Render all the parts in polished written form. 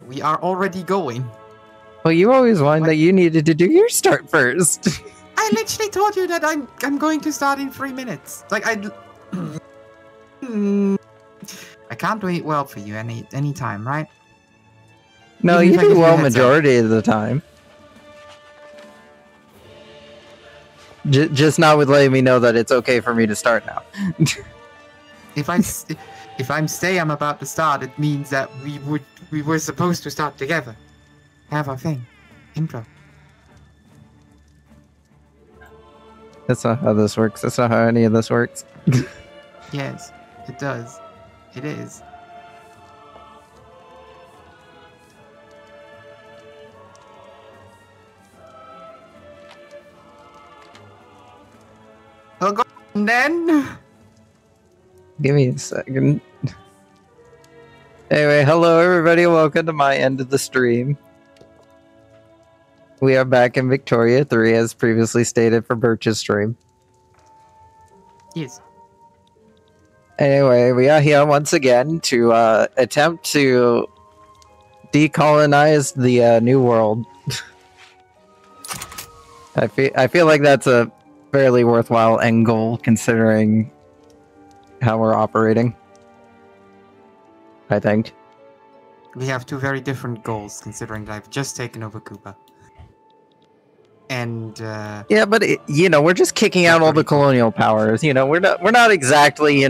We are already going. Well, you always wanted that you needed to do your start first. I literally told you that I'm going to start in 3 minutes. Like I can't wait well for you any time, right? No, Even you if I give do you a well heads up. majority of the time. Just not with letting me know that it's okay for me to start now. If I'm about to start, it means that we were supposed to start together. Have our thing. Intro. That's not how this works. That's not how any of this works. Yes, it does. It is. Well, go on then. Give me a second. Anyway, hello everybody. Welcome to my end of the stream. We are back in Victoria 3 as previously stated for Birch's stream. Yes. Anyway, we are here once again to attempt to decolonize the New World. I feel like that's a fairly worthwhile end goal considering how we're operating. I think. We have two very different goals considering that I've just taken over Cuba. And yeah, but we're just kicking out all the colonial powers. We're not exactly,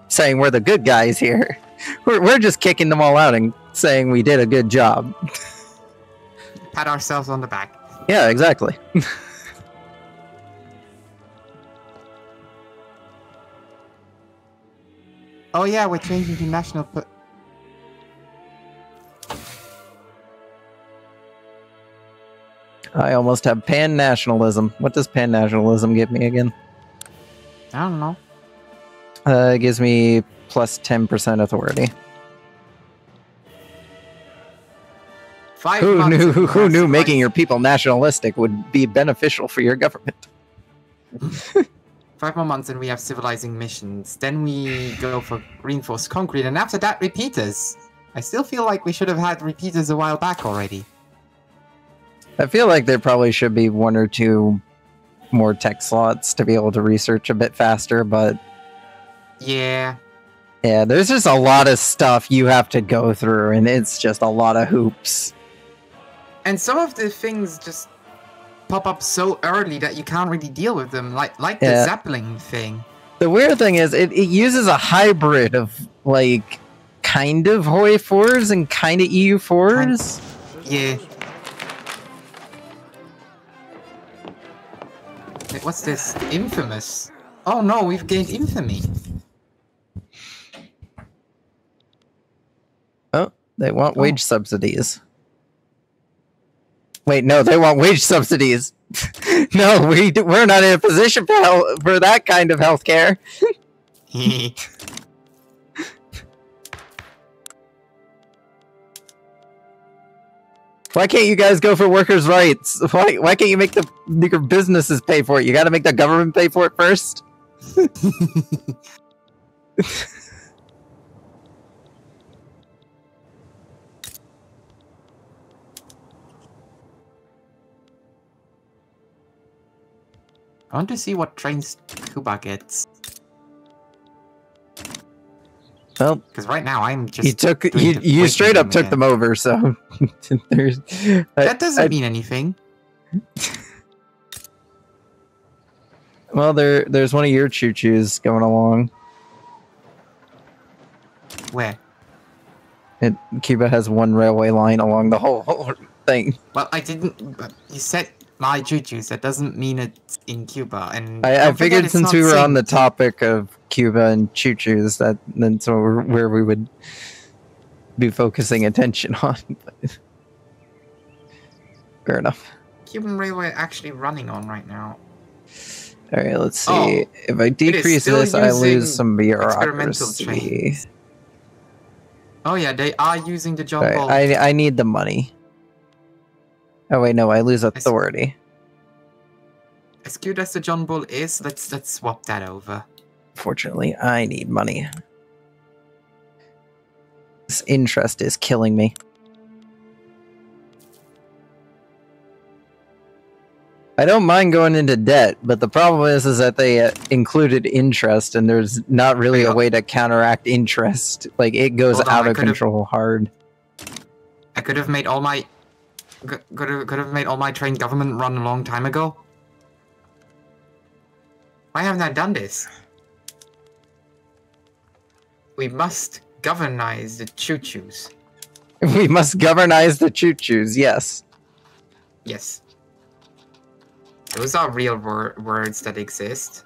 saying we're the good guys here. We're just kicking them all out and saying we did a good job. Pat ourselves on the back. Yeah, exactly. Oh yeah, we're changing to national. I almost have pan-nationalism. What does pan-nationalism give me again? I don't know. It gives me plus 10% authority. Who knew making your people nationalistic would be beneficial for your government? 5 more months and we have civilizing missions. Then we go for reinforced concrete, and after that, repeaters. I still feel like we should have had repeaters a while back already. I feel like there probably should be 1 or 2 more tech slots to be able to research a bit faster, but... Yeah, there's just a lot of stuff you have to go through, and it's just a lot of hoops. And some of the things just pop up so early that you can't really deal with them, like the Zeppelin thing. The weird thing is, it uses a hybrid of, like, kind of Hoi 4s and kind of EU 4s. Yeah. Wait, what's this? Infamous. Oh no, we've gained infamy. Oh, they want wage subsidies. Wait, no, they want wage subsidies. No, we're not in a position for that kind of healthcare. Why can't you guys go for workers' rights? Why can't you make your businesses pay for it? You got to make the government pay for it first. I want to see what trains Cuba gets. Well, because right now I'm just you straight up took them over, so that doesn't mean anything. Well, there's one of your choo-choos going along. Where? Cuba has 1 railway line along the whole thing. Well, I didn't. But you said my choo-choos. That doesn't mean it's in Cuba. And I figured since we were on the topic of Cuba and choo-choos, that's where we would be focusing attention on. Fair enough. Cuban railway actually running on right now. All right, let's see. Oh, if I decrease this, I lose some bureaucracy. Oh yeah, they are using the John Bull. I need the money. Oh wait, no, I lose authority. As cute as the John Bull is, let's swap that over. Fortunately, I need money. This interest is killing me. I don't mind going into debt, but the problem is that they included interest, and there's not really a way to counteract interest. Like, it goes out of control hard. I could have made all my... Could have made all my trained government run a long time ago. Why haven't I done this? We must governize the choo-choos. We must governize the choo-choos, yes. Yes. Those are real words that exist.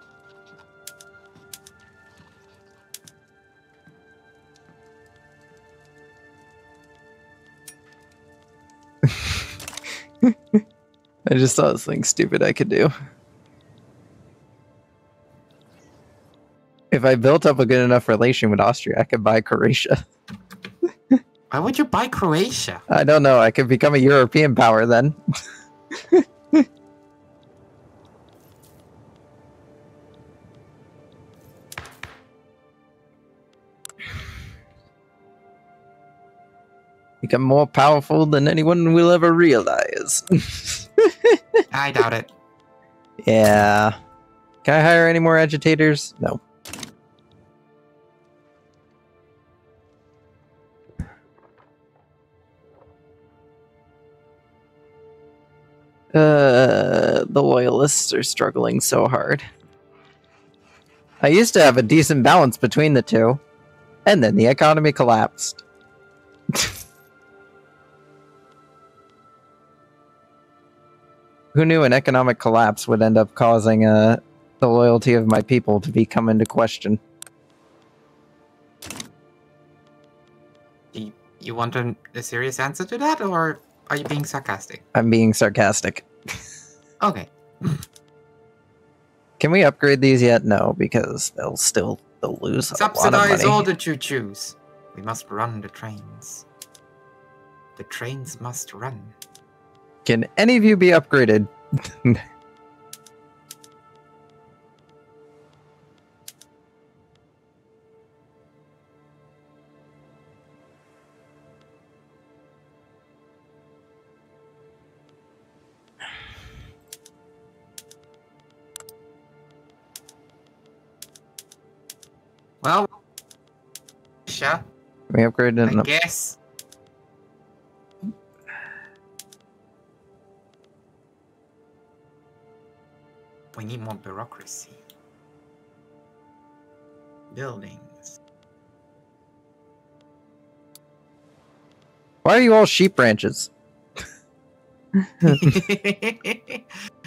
I just saw this thing stupid I could do. If I built up a good enough relation with Austria, I could buy Croatia. Why would you buy Croatia? I don't know. I could become a European power then. Become more powerful than anyone will ever realize. I doubt it. Yeah. Can I hire any more agitators? No. The loyalists are struggling so hard. I used to have a decent balance between the two, and then the economy collapsed. Who knew an economic collapse would end up causing the loyalty of my people to be come into question? You want a serious answer to that, or are you being sarcastic? I'm being sarcastic. Okay. Can we upgrade these yet? No, because they'll lose a lot of money. Subsidize all the choo-choos. We must run the trains. The trains must run. Can any of you be upgraded? Well, sure. We upgraded. I guess. We need more bureaucracy. Buildings. Why are you all sheep ranches?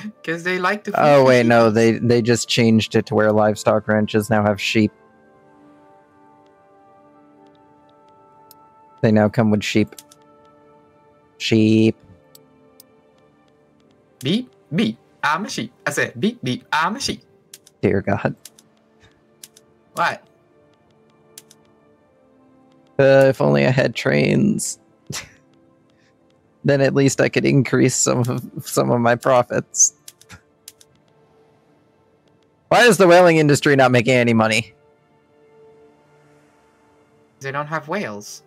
Because they like to. Oh wait, no, they just changed it to where livestock ranches now have sheep. They now come with sheep. Sheep. Beep, beep, I'm a sheep. I said, beep, beep, I'm a sheep. Dear God. What? If only I had trains. Then at least I could increase some of my profits. Why is the whaling industry not making any money? They don't have whales.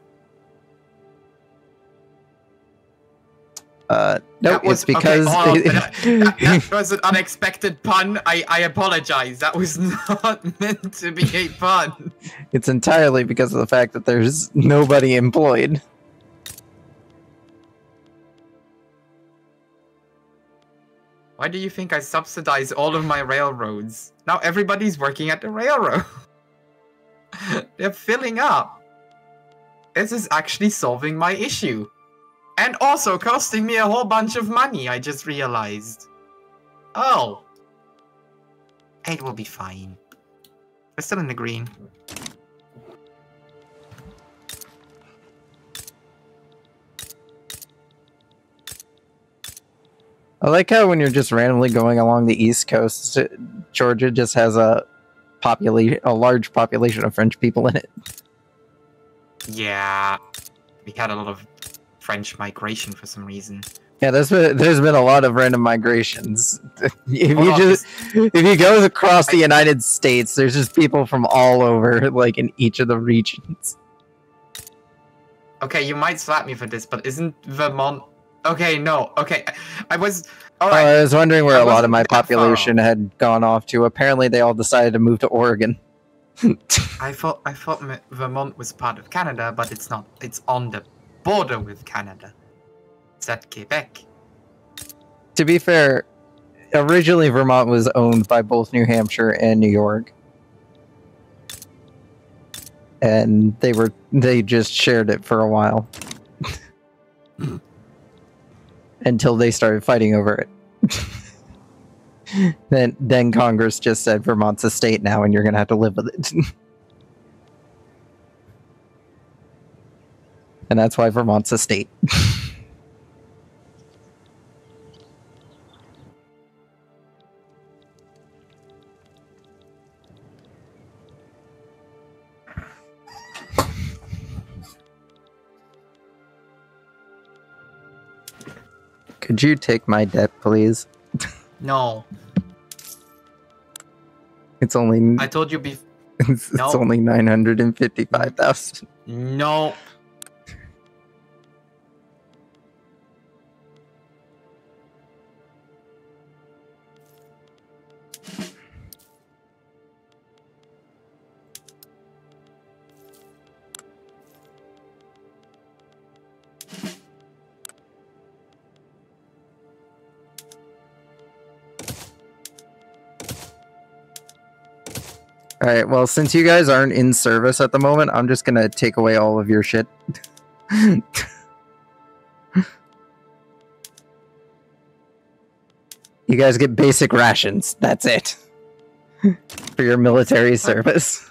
No, it's because... Okay, that was an unexpected pun. I apologize. That was not meant to be a pun. It's entirely because of the fact that there's nobody employed. Why do you think I subsidize all of my railroads? Now everybody's working at the railroad. They're filling up. This is actually solving my issue. And also costing me a whole bunch of money, I just realized. Oh. It will be fine. We're still in the green. I like how when you're just randomly going along the East Coast, Georgia just has a large population of French people in it. Yeah. We had a lot of French migration for some reason. Yeah, there's been a lot of random migrations. If you go across the United States, there's just people from all over, like in each of the regions. Okay, you might slap me for this, but isn't Vermont Okay, no. Okay, I was... All Oh, right. I was wondering where I a lot of wasn't my that far population had gone off to. Apparently, they all decided to move to Oregon. I thought Vermont was part of Canada, but it's not. It's on the border with Canada. It's at Quebec. To be fair, originally Vermont was owned by both New Hampshire and New York. And they just shared it for a while. Until they started fighting over it. Then Congress just said Vermont's a state now and you're gonna have to live with it. And that's why Vermont's a state. Could you take my debt, please? No. It's only... I told you before. It's only 955,000. No. Alright, well, since you guys aren't in service at the moment, I'm just gonna take away all of your shit. You guys get basic rations. That's it. For your military service.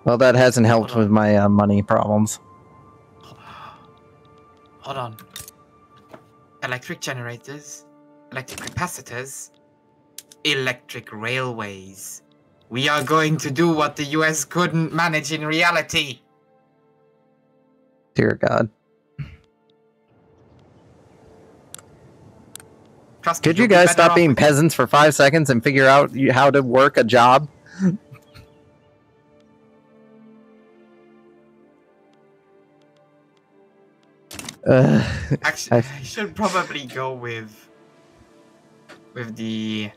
Well, that hasn't helped with my money problems. Hold on. Electric generators, electric capacitors, electric railways. We are going to do what the US couldn't manage in reality. Dear God. Trust me, Could you you'll be guys better stop off being with- peasants for 5 seconds and figure out how to work a job? Actually, I should probably go with the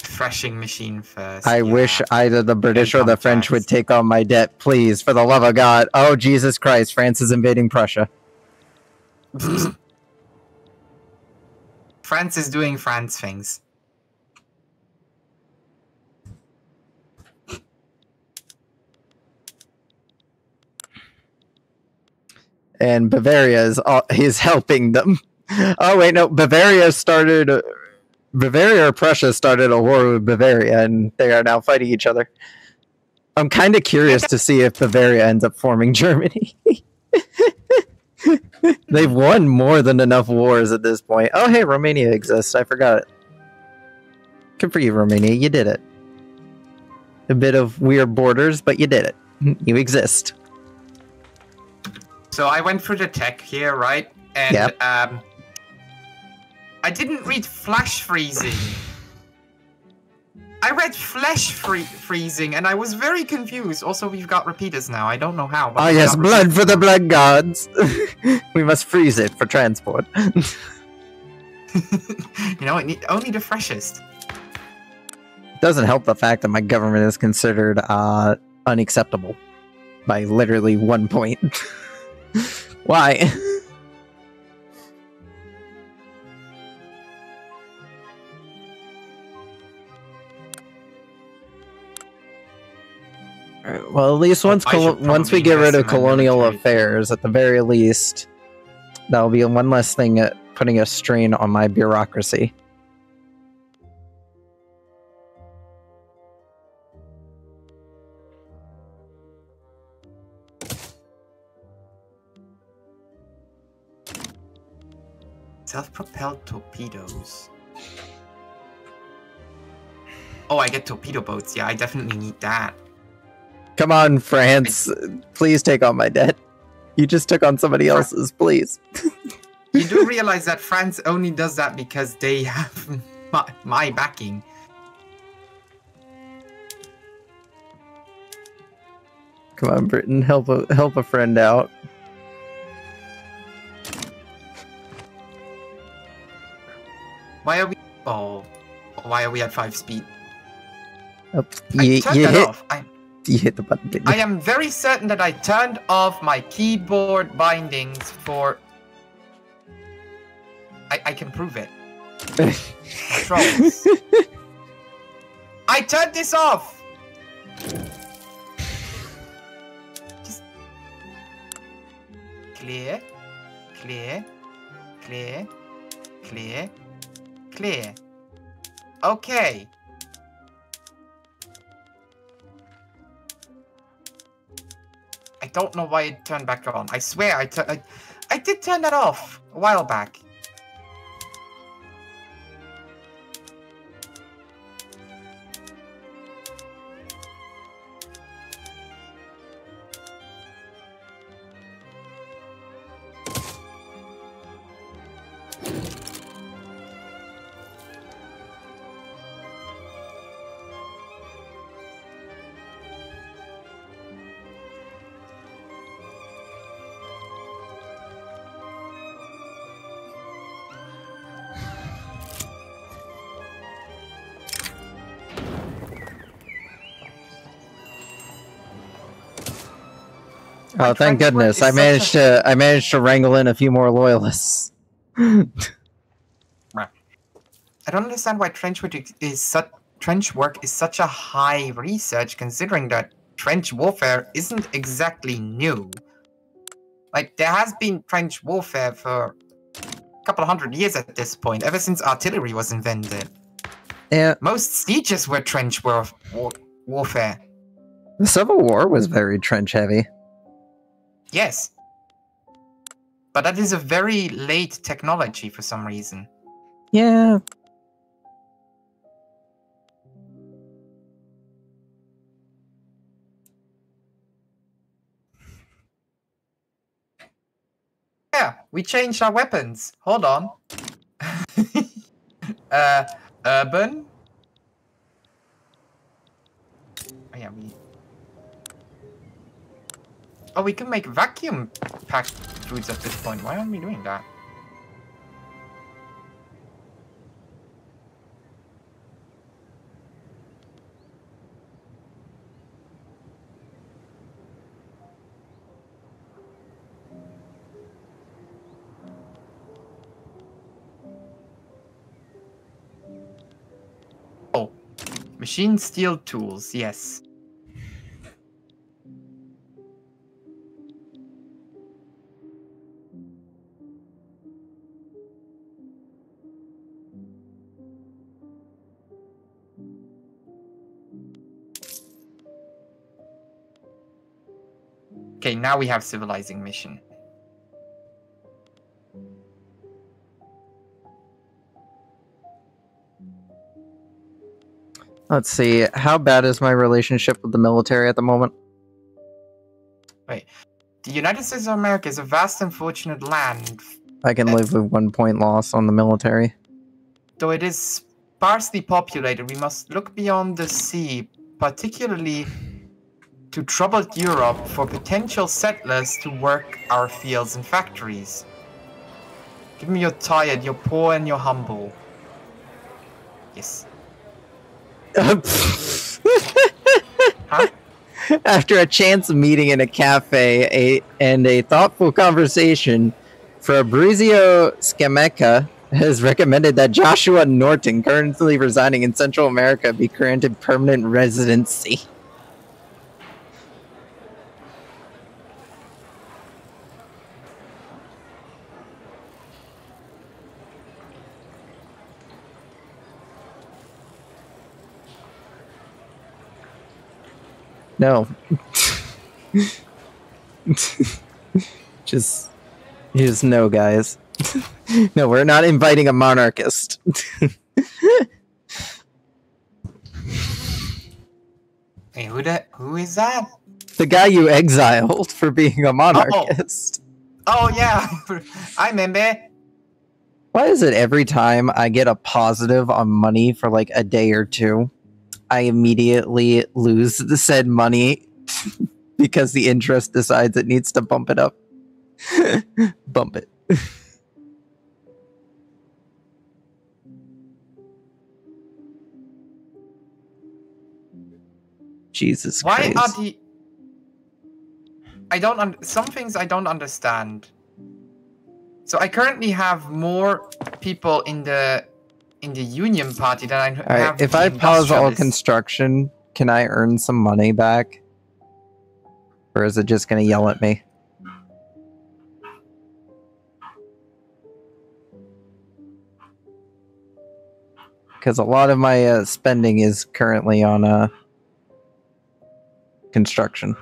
threshing machine first. I yeah. wish either the British or the Income French tax. would take on my debt, please, for the love of God. Oh, Jesus Christ, France is invading Prussia. France is doing France things. And Bavaria is helping them. Oh, wait, no, Bavaria or Prussia started a war with Bavaria, and they are now fighting each other. I'm kind of curious to see if Bavaria ends up forming Germany. They've won more than enough wars at this point. Oh, hey, Romania exists. I forgot it. Good for you, Romania. You did it. A bit of weird borders, but you did it. You exist. So I went through the tech here, right? And Yep. I didn't read flash freezing. I read flesh freezing, and I was very confused. Also, we've got repeaters now. I don't know how. But Oh we've yes, got blood repeaters for the now. blood gods. We must freeze it for transport. You know, only the freshest. Doesn't help the fact that my government is considered unacceptable by literally 1 point. Why? Alright, well, at least once I should once we probably get rid invest of in my colonial military. affairs, at the very least, that'll be one less thing at putting a strain on my bureaucracy. Self-propelled torpedoes. Oh, I get torpedo boats. Yeah, I definitely need that. Come on, France. Please take on my debt. You just took on somebody else's, please. You do realize that France only does that because they have my backing. Come on, Britain, help a friend out. Why are we? Oh, why are we at 5 speed? Oh, I turned that off. You hit the button, didn't you? I am very certain that I turned off my keyboard bindings for. I can prove it. Controls. I turned this off. Just clear, clear, clear, clear, clear. Okay. I don't know why it turned back on. I swear I did turn that off a while back. Oh, thank goodness! I managed to wrangle in a few more loyalists. I don't understand why trench work is such a high research, considering that trench warfare isn't exactly new. Like, there has been trench warfare for a couple of 100 years at this point, ever since artillery was invented. Yeah. Most sieges were trench warfare. The Civil War was very trench heavy. Yes. But that is a very late technology for some reason. Yeah. Yeah, we changed our weapons. Hold on. Urban. Oh yeah, we can make vacuum packed foods at this point. Why aren't we doing that? Oh, machine steel tools, yes. Okay, now we have civilizing mission. Let's see. How bad is my relationship with the military at the moment? Wait. The United States of America is a vast and fortunate land. I can live with 1 point loss on the military. Though it is sparsely populated, we must look beyond the sea, particularly to troubled Europe, for potential settlers to work our fields and factories. Give me you're tired, you're poor, and you're humble. Yes. Huh? After a chance meeting in a cafe and a thoughtful conversation, Fabrizio Scamecca has recommended that Joshua Norton, currently residing in Central America, be granted permanent residency. No. just no, guys. No, we're not inviting a monarchist. Hey, who is that? The guy you exiled for being a monarchist. Oh yeah, I remember. Why is it every time I get a positive on money for like a day or two, I immediately lose the said money because the interest decides it needs to bump it up. Bump it. Jesus Why Christ. are the... some things I don't understand. So I currently have more people in the Union Party than I have. Alright, if I pause all construction, can I earn some money back? Or is it just gonna yell at me? Because a lot of my spending is currently on construction.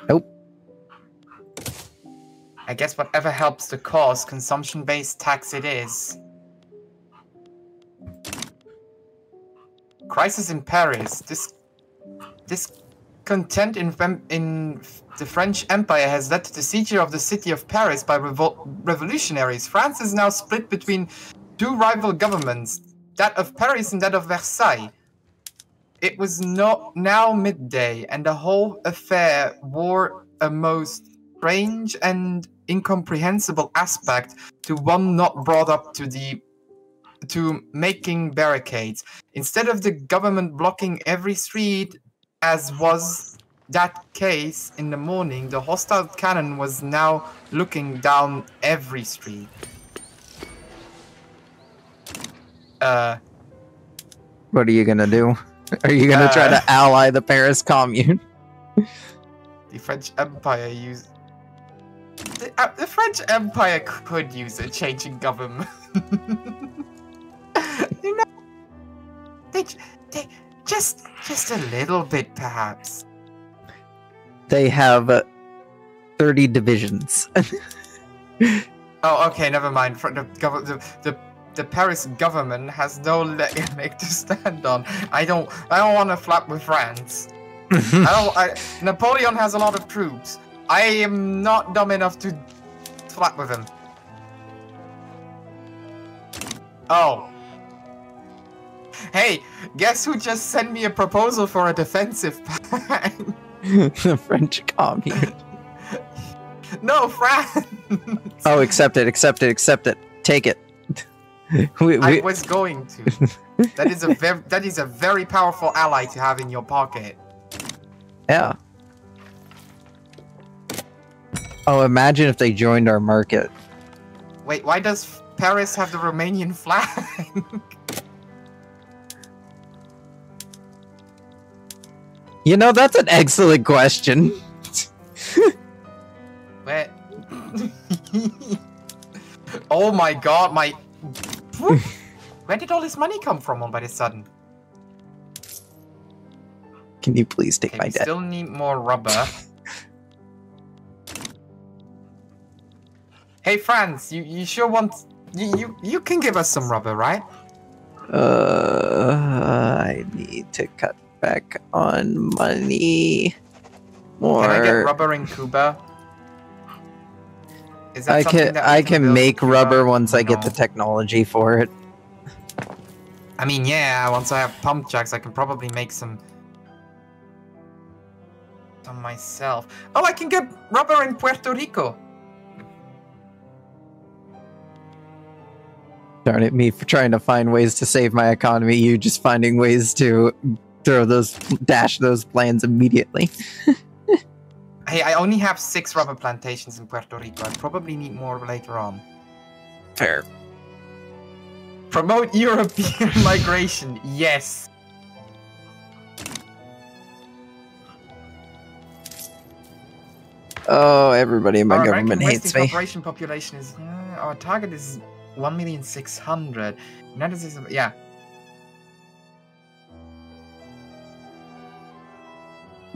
Nope. I guess whatever helps the cause, consumption-based tax it is. Crisis in Paris. This content in the French Empire has led to the seizure of the city of Paris by revolutionaries. France is now split between two rival governments, that of Paris and that of Versailles. It was now midday, and the whole affair wore a most strange and incomprehensible aspect to one not brought up to making barricades. Instead of the government blocking every street, as was that case in the morning, the hostile cannon was now looking down every street. What are you gonna do? Are you gonna try to ally the Paris Commune? The French Empire used... The French Empire could use a change in government. You know, they just a little bit, perhaps. They have 30 divisions. Oh, okay, never mind. The Paris government has no leg to stand on. I don't want to flap with France. Napoleon has a lot of troops. I am not dumb enough to flap with him. Oh. Hey, guess who just sent me a proposal for a defensive plan? The French Commune. No, France. Oh, accept it. Take it. I was going to. That is a very powerful ally to have in your pocket. Yeah. Oh, imagine if they joined our market. Wait, why does Paris have the Romanian flag? You know, that's an excellent question. Where? Oh my god, where did all this money come from all by a sudden? Can you please take my we debt? Still need more rubber. Hey France, you sure want... You can give us some rubber, right? I need to cut back on money. More. Can I get rubber in Cuba? Is that I can make rubber once I get the technology for it. I mean, yeah, once I have pump jacks, I can probably make some myself. Oh, I can get rubber in Puerto Rico. Darn it, me for trying to find ways to save my economy, you just finding ways to dash those plans immediately. Hey, I only have 6 rubber plantations in Puerto Rico. I probably need more later on. Fair. Promote European migration. Yes. Oh, everybody in my government hates me. Corporation population is... our target is 1,600,000. United States... Yeah.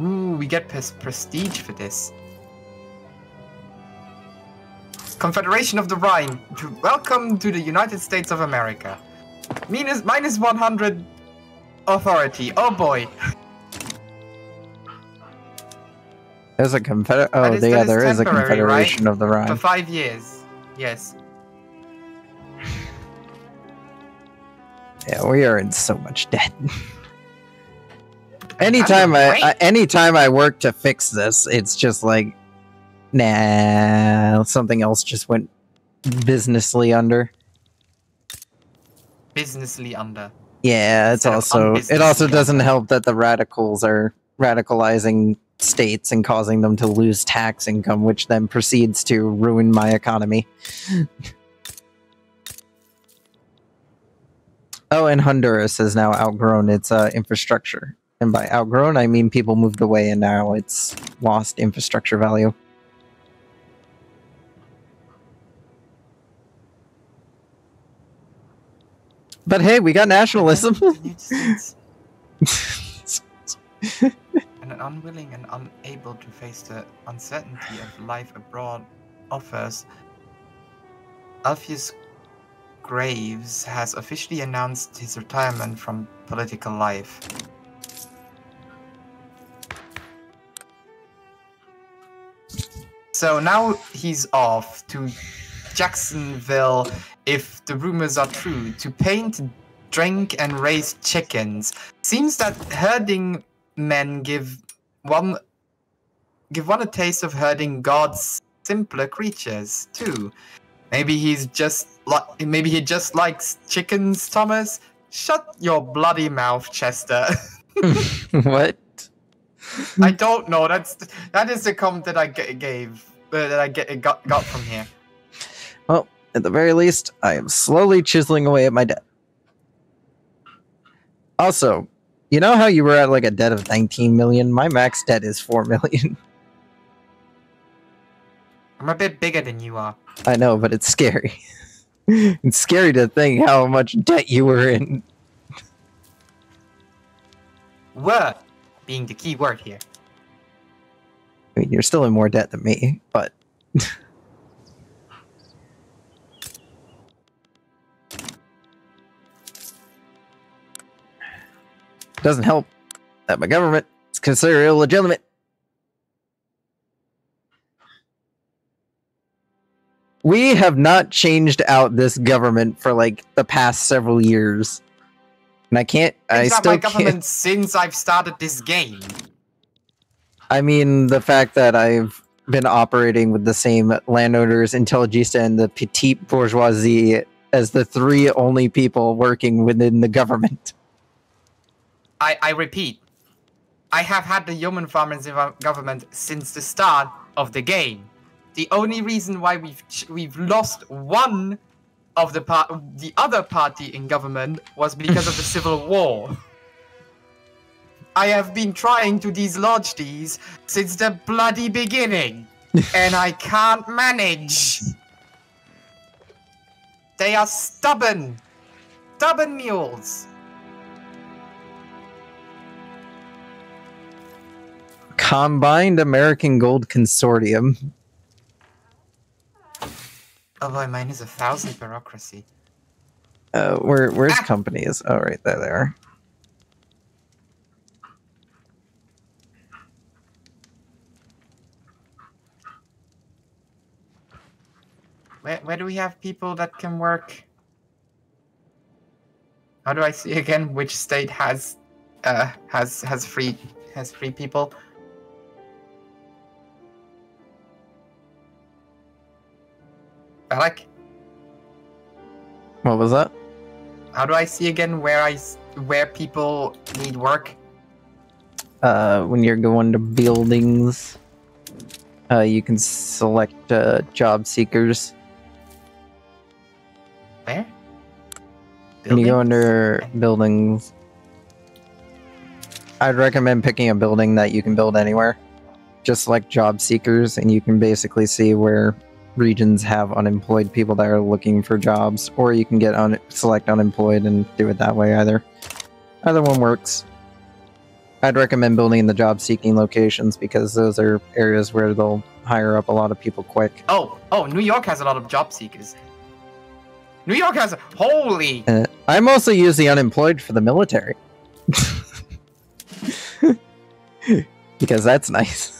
Ooh, we get prestige for this. Confederation of the Rhine. Welcome to the United States of America. Minus 100 authority. Oh boy. There's a confederation. Oh, yeah, there is a confederation, right? Of the Rhine. For 5 years. Yes. Yeah, we are in so much debt. Anytime I work to fix this, it's just like, nah, something else just went businessly under. Businessly under. Yeah, it also doesn't help that the radicals are radicalizing states and causing them to lose tax income, which then proceeds to ruin my economy. Oh, and Honduras has now outgrown its infrastructure. And by outgrown, I mean people moved away and now it's lost infrastructure value. But hey, we got nationalism. And unwilling and unable to face the uncertainty of life abroad offers, Alpheus Graves has officially announced his retirement from political life. So now he's off to Jacksonville, if the rumors are true, to paint, drink, and raise chickens. Seems that herding men give one a taste of herding God's simpler creatures too. Maybe he just likes chickens, Thomas. Shut your bloody mouth, Chester. What? I don't know. That is the comment that I got from here. Well, at the very least, I am slowly chiseling away at my debt. Also, you know how you were at like a debt of 19 million? My max debt is 4 million. I'm a bit bigger than you are. I know, but it's scary. It's scary to think how much debt you were in. Were being the key word here. I mean, you're still in more debt than me, but... Doesn't help that my government is considered illegitimate. We have not changed out this government for like the past several years. And I still can't. My government since I've started this game. I mean, the fact that I've been operating with the same landowners, intelligentsia, and the petite bourgeoisie as the three only people working within the government. I repeat, I have had the yeoman farmers in government since the start of the game. The only reason why we've lost one of the other party in government was because of the civil war. I have been trying to dislodge these since the bloody beginning, and I can't manage. They are stubborn mules. Combined American Gold Consortium. Oh boy, mine is 1,000 bureaucracy. Where's companies? Oh, right there they are. Where do we have people that can work? How do I see again which state has free people? Alec? What was that? How do I see again where people need work? When you're going to buildings, you can select job seekers. Where? When you go under buildings, I'd recommend picking a building that you can build anywhere. Just select job seekers, and you can basically see where regions have unemployed people that are looking for jobs, or you can get select unemployed and do it that way. Either one works. I'd recommend building in the job seeking locations because those are areas where they'll hire up a lot of people quick. Oh, New York has a lot of job seekers. New York has holy. I mostly use the unemployed for the military because that's nice.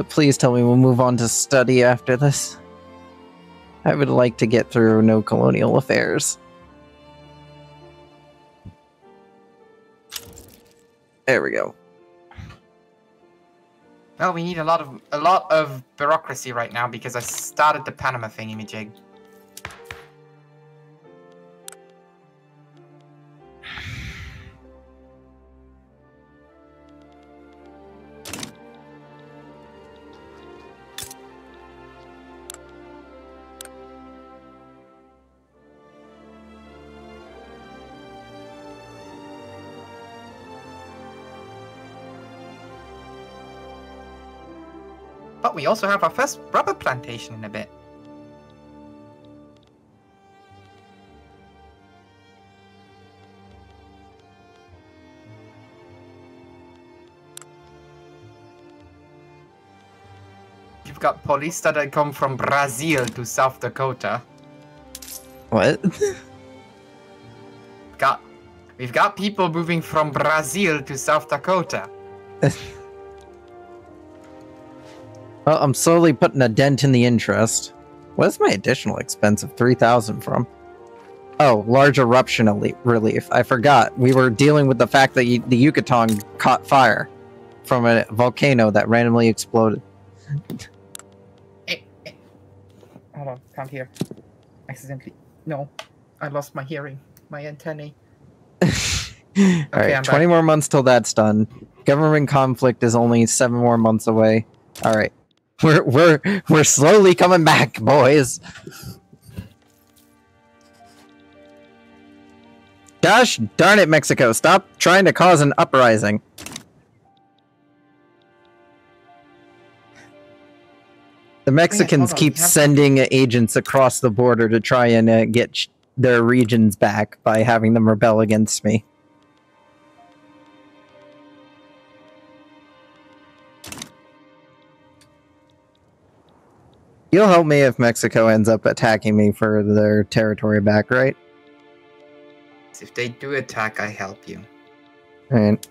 Please tell me we'll move on to study after this. I would like to get through no colonial affairs. There we go. Well, we need a lot of bureaucracy right now because I started the Panama thingamajig. But we also have our first rubber plantation in a bit. You've got police that come from Brazil to South Dakota. What? We've got people moving from Brazil to South Dakota. Well, I'm slowly putting a dent in the interest. Where's my additional expense of 3,000 from? Oh, large eruption relief. I forgot. We were dealing with the fact that the Yucatan caught fire from a volcano that randomly exploded. Hey. Hold on, come here. Accidentally. No, I lost my hearing. My antennae. Okay, Alright, 20 more months till that's done. Government conflict is only 7 more months away. Alright. We're slowly coming back, boys. Gosh darn it, Mexico. Stop trying to cause an uprising. The Mexicans keep sending agents across the border to try and get their regions back by having them rebel against me. You'll help me if Mexico ends up attacking me for their territory back, right? If they do attack, I help you. Right.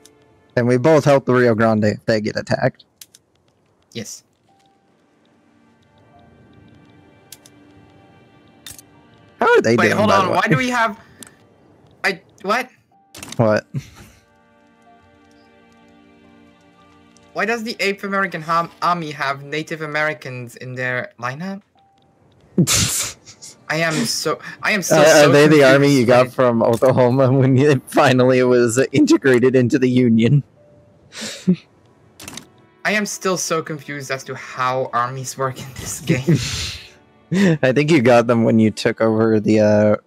And we both help the Rio Grande if they get attacked. Yes. How are they doing? Wait, hold on. Why do we have... What? What? Why does the 8th American Army have Native Americans in their lineup? I am so Are they the army you got from Oklahoma when it finally was integrated into the Union? I am still so confused as to how armies work in this game. I think you got them when you took over the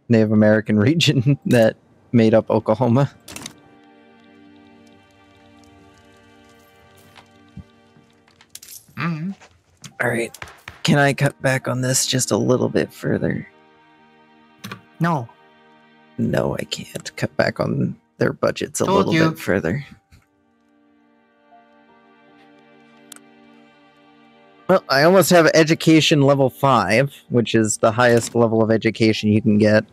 Native American region that made up Oklahoma. Mm-hmm. Alright. Can I cut back on this just a little bit further? No. No, I can't cut back on their budgets a little bit further. Well, I almost have education level 5, which is the highest level of education you can get.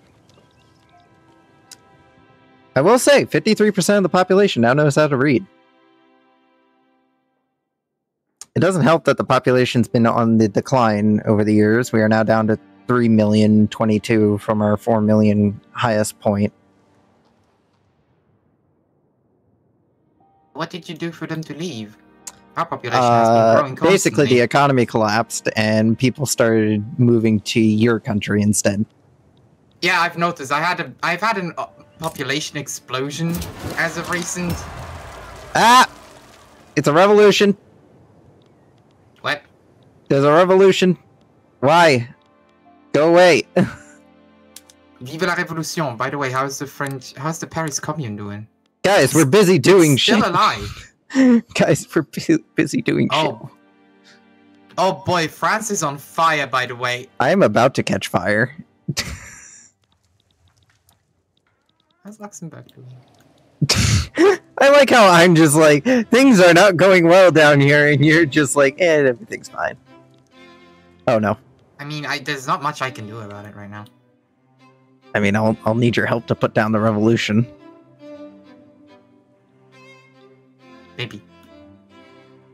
I will say, 53% of the population now knows how to read. It doesn't help that the population's been on the decline over the years. We are now down to 3,022,000 from our 4 million highest point. What did you do for them to leave? Our population has been growing constantly. Basically, the economy collapsed and people started moving to your country instead. Yeah, I've noticed. I've had a population explosion as of recent. Ah! It's a revolution. What? There's a revolution. Why? Go away. Vive la Révolution. By the way, how's the Paris Commune doing? Guys, we're busy doing shit. Still alive. Guys, we're busy doing shit. Oh boy, France is on fire, by the way. I am about to catch fire. How's Luxembourg doing? I like how I'm just like, things are not going well down here, and you're just like, everything's fine. Oh no. I mean, there's not much I can do about it right now. I mean, I'll need your help to put down the revolution. Maybe.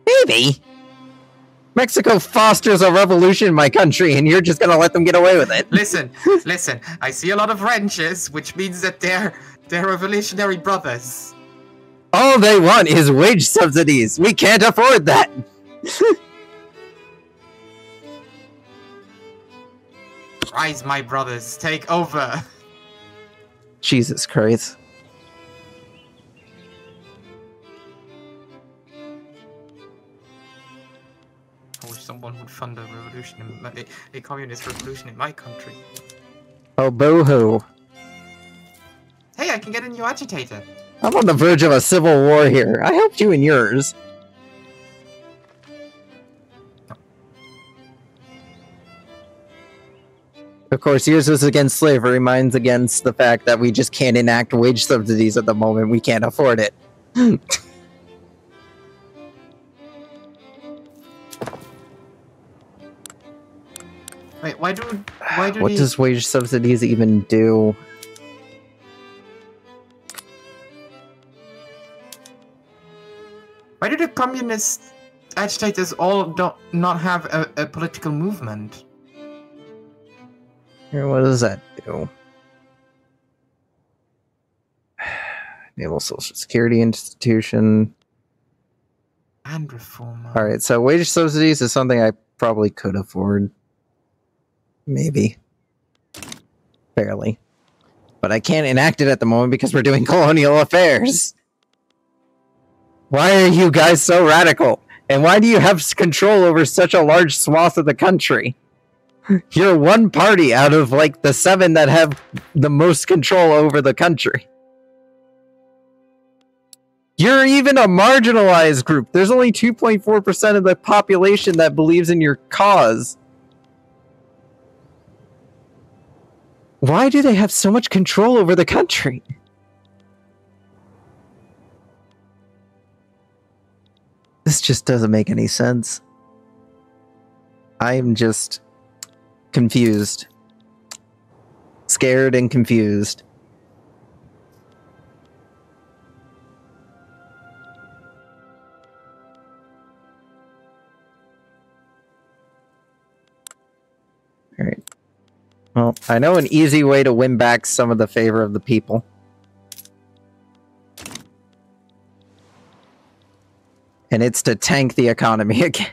Maybe? Mexico fosters a revolution in my country, and you're just gonna let them get away with it. Listen. I see a lot of wrenches, which means that they're revolutionary brothers. All they want is wage subsidies. We can't afford that. Rise, my brothers, take over. Jesus Christ. I wish someone would fund a revolution, a communist revolution in my country. Oh, boo-hoo. Hey, I can get a new agitator. I'm on the verge of a civil war here. I helped you in yours. Of course, yours was against slavery, mine's against the fact that we just can't enact wage subsidies at the moment. We can't afford it. Wait, why do what does wage subsidies even do? Why do the communist agitators all not have a political movement? Here, what does that do? Enable Social Security institution. And reform. Alright, so wage subsidies is something I probably could afford. Maybe. Barely. But I can't enact it at the moment because we're doing colonial affairs. Why are you guys so radical? And why do you have control over such a large swath of the country? You're one party out of, like, the 7 that have the most control over the country. You're even a marginalized group. There's only 2.4% of the population that believes in your cause. Why do they have so much control over the country? This just doesn't make any sense. I'm just confused. Scared and confused. Alright. Well, I know an easy way to win back some of the favor of the people. And it's to tank the economy again.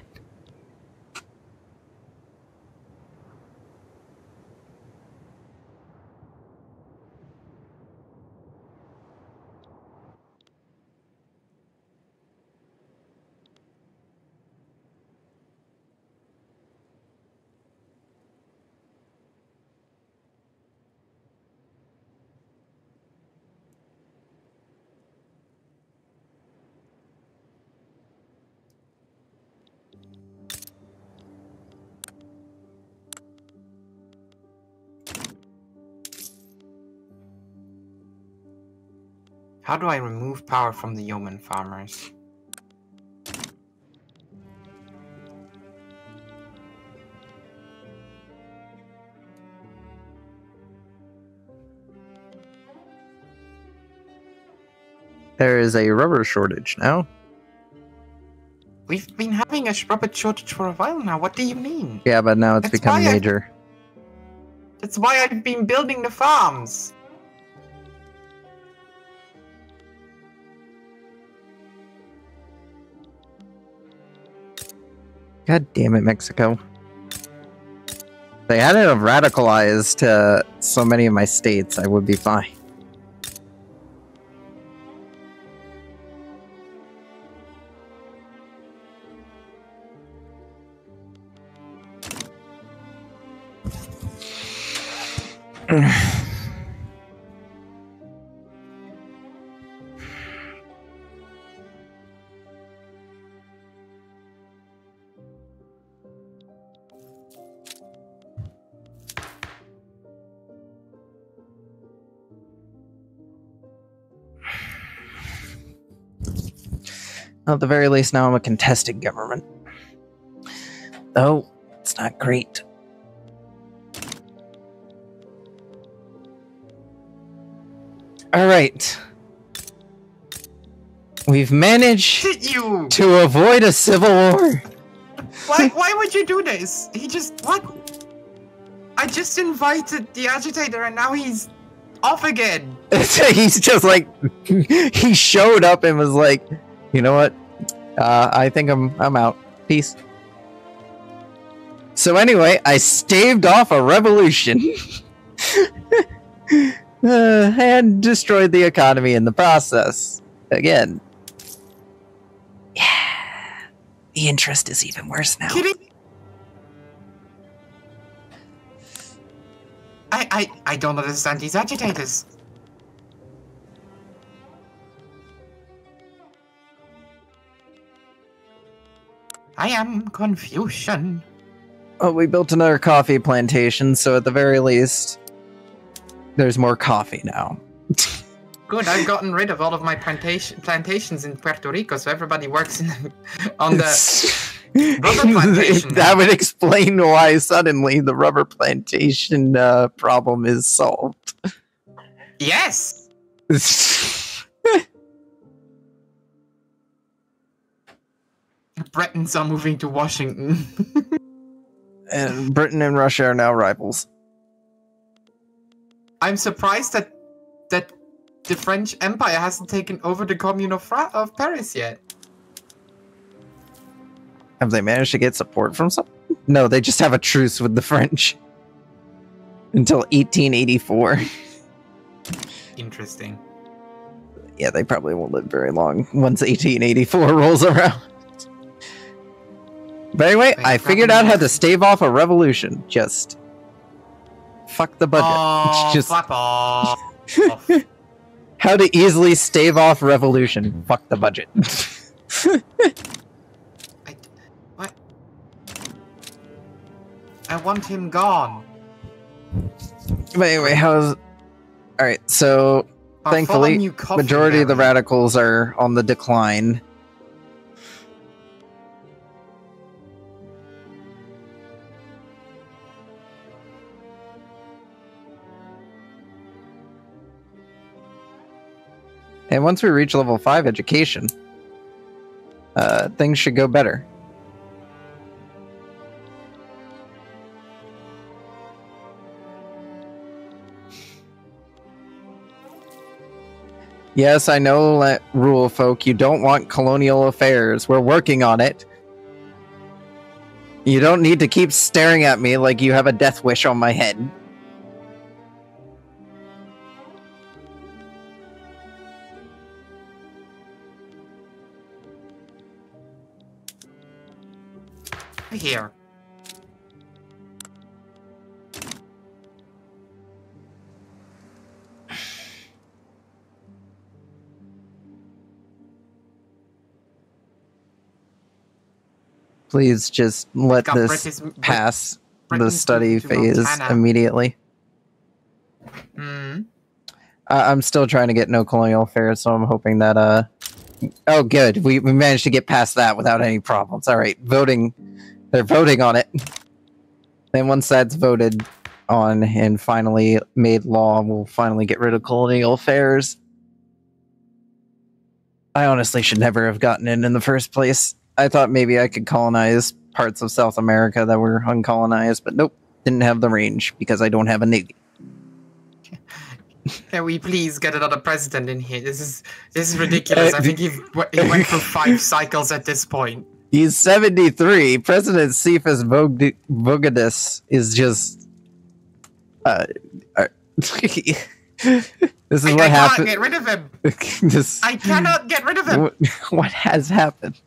How do I remove power from the yeoman farmers? There is a rubber shortage now. We've been having a rubber shortage for a while now. What do you mean? Yeah, but now it's become major. That's why I've been building the farms. God damn it, Mexico. If they hadn't have radicalized so many of my states, I would be fine. At the very least, now I'm a contested government. Though, it's not great. Alright. We've managed to avoid a civil war. Why would you do this? He just what? I just invited the agitator and now he's off again. He's just like he showed up and was like, you know what? I think I'm out. Peace. So anyway, I staved off a revolution and destroyed the economy in the process. Again. Yeah. The interest is even worse now. Kidding? I don't understand these agitators. I am confusion. Oh, we built another coffee plantation, so at the very least, there's more coffee now. Good, I've gotten rid of all of my plantations in Puerto Rico, so everybody works on the rubber plantation. That would explain why suddenly the rubber plantation problem is solved. Yes! Bretons are moving to Washington. And Britain and Russia are now rivals. I'm surprised that the French Empire hasn't taken over the Commune of Paris yet. Have they managed to get support from some? No, they just have a truce with the French. Until 1884. Interesting. Yeah, they probably won't live very long once 1884 rolls around. But anyway, I figured out how to stave off a revolution. Just fuck the budget. Oh, Just flap off. how to easily stave off revolution. Fuck the budget. What? I want him gone. But anyway, how's... Alright, so thankfully, majority of the radicals are on the decline. And once we reach level 5 education, things should go better. Yes, I know, rule folk, you don't want colonial affairs. We're working on it. You don't need to keep staring at me like you have a death wish on my head. Here. Please just let this pass the study phase immediately. I'm still trying to get no colonial affairs, so I'm hoping that oh, good. We managed to get past that without any problems. All right, voting. They're voting on it. Then once that's voted on and finally made law, we'll finally get rid of colonial affairs. I honestly should never have gotten in the first place. I thought maybe I could colonize parts of South America that were uncolonized, but nope, didn't have the range because I don't have a navy. Can we please get another president in here? This is ridiculous. I think he went through 5 cycles at this point. He's 73. President Cephas Vogadis is just... this is what happened. I can't get rid of him. I cannot get rid of him. What has happened?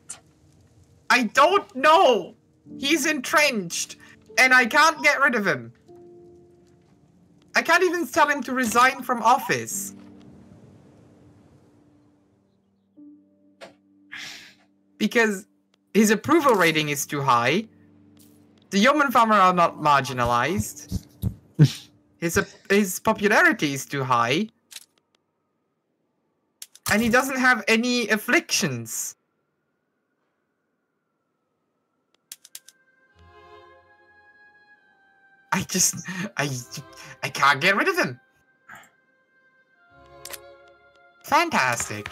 I don't know. He's entrenched, and I can't get rid of him. I can't even tell him to resign from office. Because his approval rating is too high. The yeoman farmer are not marginalized. His popularity is too high. And he doesn't have any afflictions. I can't get rid of him. Fantastic.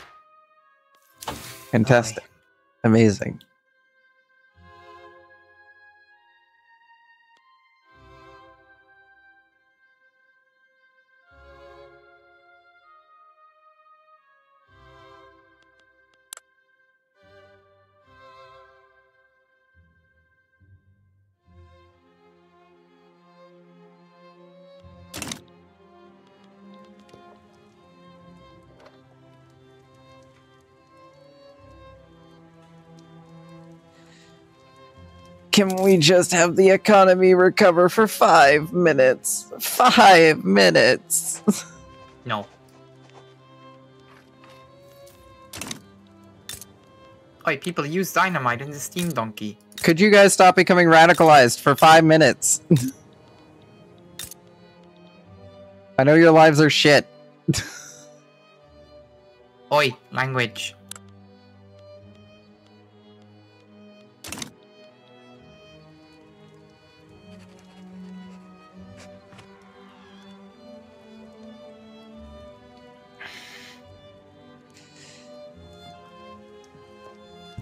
Fantastic. Amazing. Can we just have the economy recover for 5 minutes? 5 minutes! No. Oi, people use dynamite in the steam donkey. Could you guys stop becoming radicalized for 5 minutes? I know your lives are shit. Oi, language.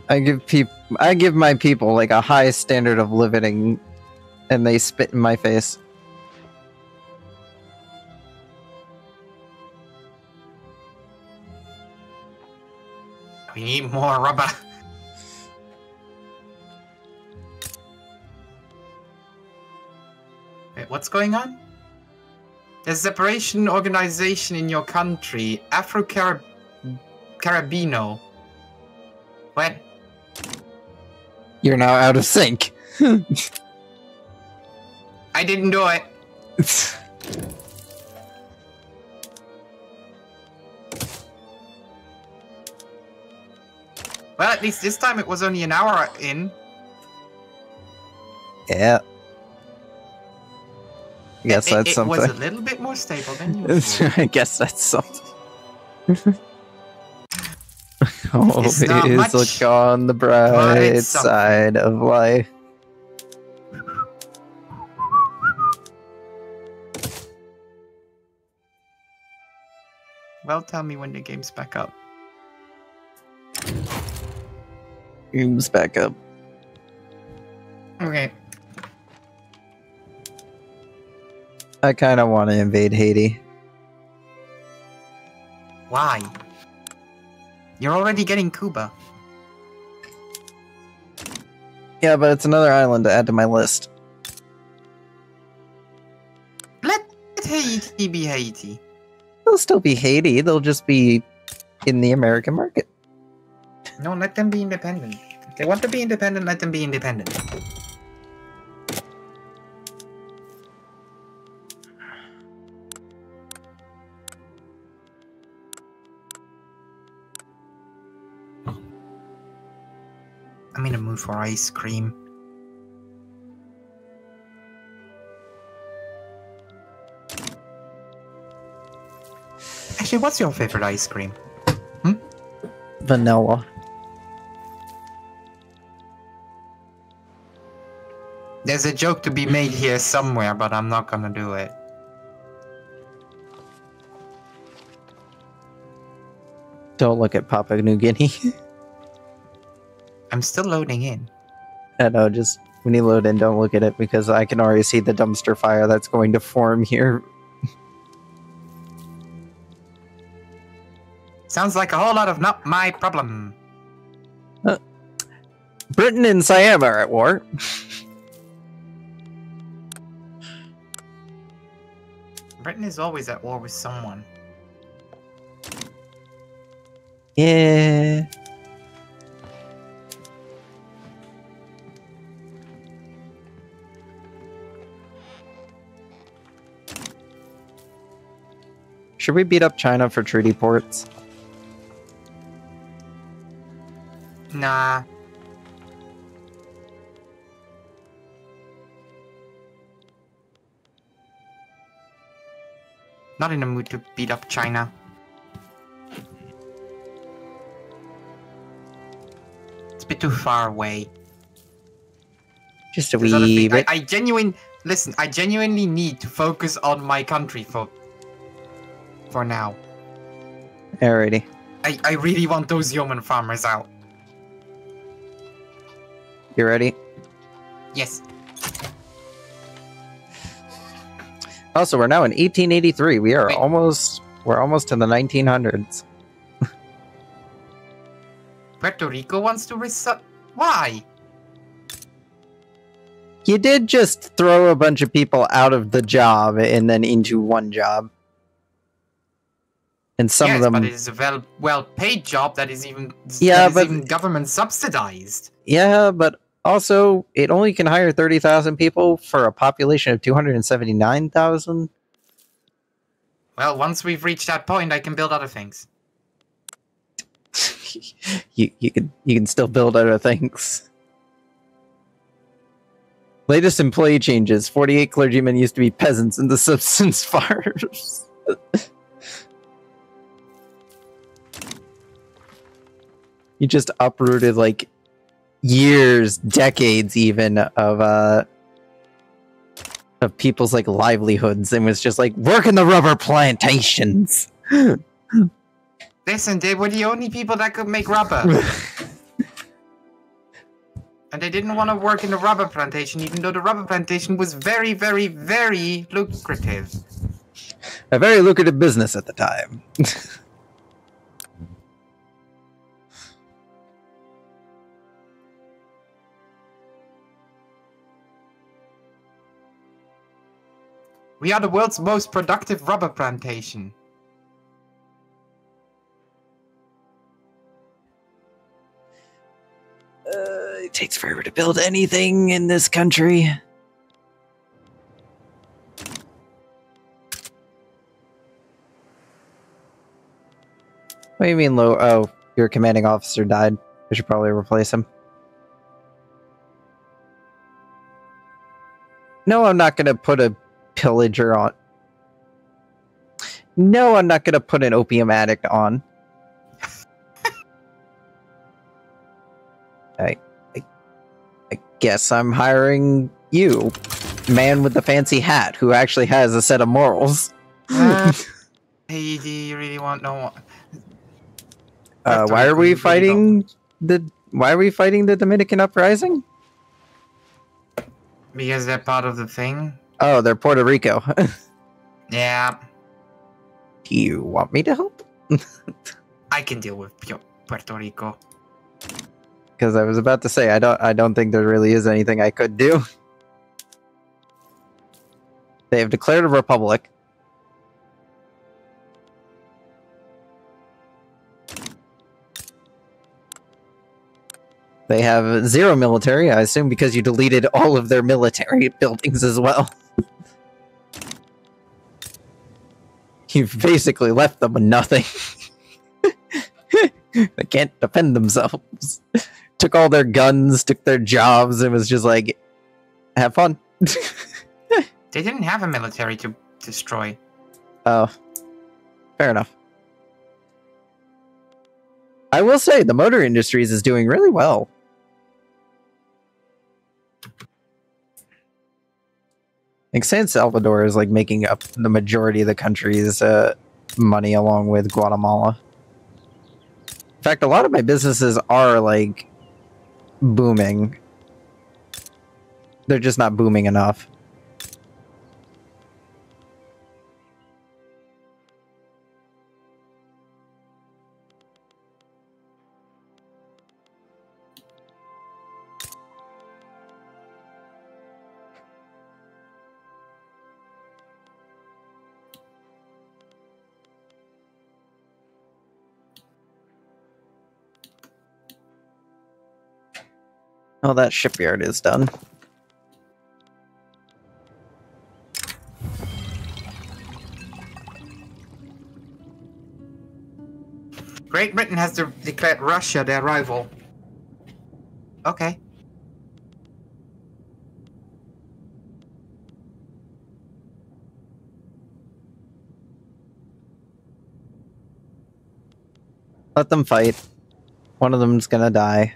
I give my people like a high standard of living, and they spit in my face. We need more rubber. Wait, what's going on? There's a separation organization in your country, Afro-Carabino. What? You're now out of sync. I didn't do it. Well, at least this time it was only an hour in. Yeah. I guess that's something. It was a little bit more stable than usual. I guess that's something. Always look on the bright side of life. Well, tell me when the game's back up. Game's back up. Okay. I kind of want to invade Haiti. Why? You're already getting Cuba. Yeah, but it's another island to add to my list. Let Haiti be Haiti. They'll still be Haiti. They'll just be in the American market. No, let them be independent. If they want to be independent, let them be independent. I'm in a mood for ice cream. Actually, what's your favorite ice cream? Vanilla. There's a joke to be made here somewhere, but I'm not gonna do it. Don't look at Papua New Guinea. I'm still loading in. I know, just when you load in, don't look at it, because I can already see the dumpster fire that's going to form here. Sounds like a whole lot of not my problem. Britain and Siam are at war. Britain is always at war with someone. Yeah. Should we beat up China for treaty ports? Nah. Not in the mood to beat up China. It's a bit too far away. Just a wee bit. I genuinely need to focus on my country for now. Alrighty. I really want those yeoman farmers out. You ready? Yes. Also, we're now in 1883. We're almost in the 1900s. Puerto Rico wants to reset. Why? You did just throw a bunch of people out of the job and then into one job. And some of them... but it is a well-paid job that is even, even government subsidized. Yeah, but Also, it only can hire 30,000 people for a population of 279,000. Well, once we've reached that point, I can build other things. you can still build other things. Latest employee changes. 48 clergymen used to be peasants in the substance farms. You just uprooted like years, decades even of people's like livelihoods and was just like, work in the rubber plantations. Listen, they were the only people that could make rubber. And they didn't want to work in the rubber plantation, even though the rubber plantation was very, very, very lucrative. A very lucrative business at the time. We are the world's most productive rubber plantation. It takes forever to build anything in this country. What do you mean, low? Oh, your commanding officer died. We should probably replace him. No, I'm not going to put a pillager on. No, I'm not going to put an opium addict on. I guess I'm hiring you, man with the fancy hat, who actually has a set of morals. Hey, do you really want no? Why are we fighting the? Why are we fighting the Dominican uprising? Because they're part of the thing. Oh, they're Puerto Rico. Yeah. Do you want me to help? I can deal with Puerto Rico. Because I was about to say, I don't think there really is anything I could do. They have declared a republic. They have zero military, I assume because you deleted all of their military buildings as well. You've basically left them with nothing. They can't defend themselves. Took all their guns, took their jobs, and was just like, have fun. They didn't have a military to destroy. Oh, fair enough. I will say, the motor industries is doing really well. Like San Salvador is like making up the majority of the country's money along with Guatemala. In fact, a lot of my businesses are like booming. They're just not booming enough. Oh, that shipyard is done. Great Britain has declared Russia their rival. Okay. Let them fight. One of them's gonna die.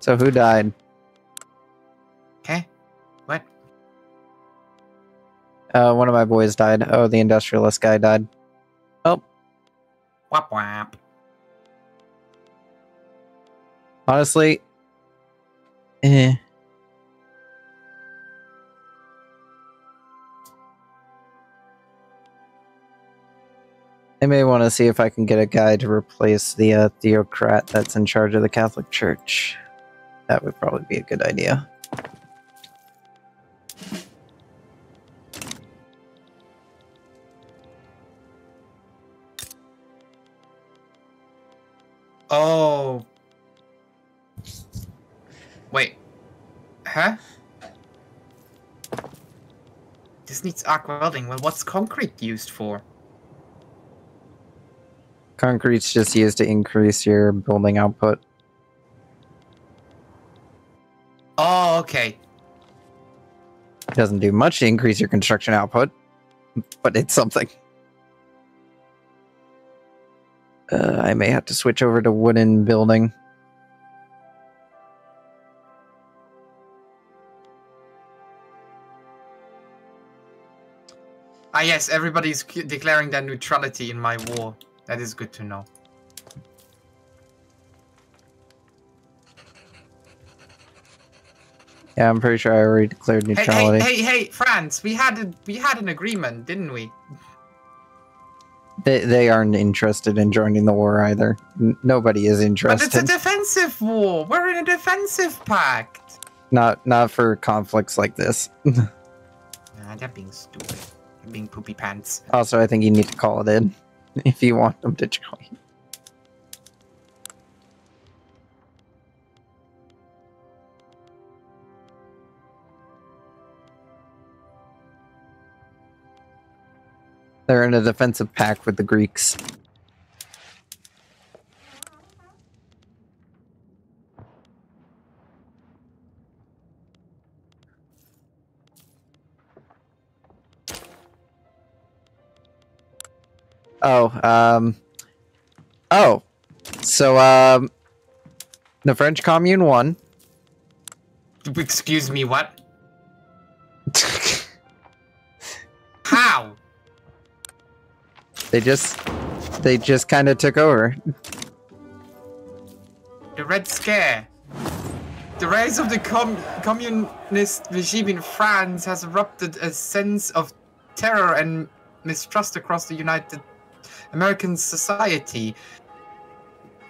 So who died? Okay. What? One of my boys died. Oh, the industrialist guy died. Oh. Wap wap. Honestly. Eh. I may want to see if I can get a guy to replace the theocrat that's in charge of the Catholic Church. That would probably be a good idea. Oh. Wait. Huh? This needs arc welding. Well, what's concrete used for? Concrete's just used to increase your building output. Oh, okay. It doesn't do much to increase your construction output, but it's something. I may have to switch over to wooden building. Ah, yes, everybody's declaring their neutrality in my war. That is good to know. Yeah, I'm pretty sure I already declared neutrality. Hey, France! We had an agreement, didn't we? They aren't interested in joining the war either. Nobody is interested. But it's a defensive war. We're in a defensive pact. Not for conflicts like this. Nah, they're being stupid. They're being poopy pants. Also, I think you need to call it in if you want them to join. They're in a defensive pact with the Greeks. So, the French Commune won. Excuse me, what? How? They just kind of took over. The Red Scare. The rise of the communist regime in France has erupted a sense of terror and mistrust across the American society.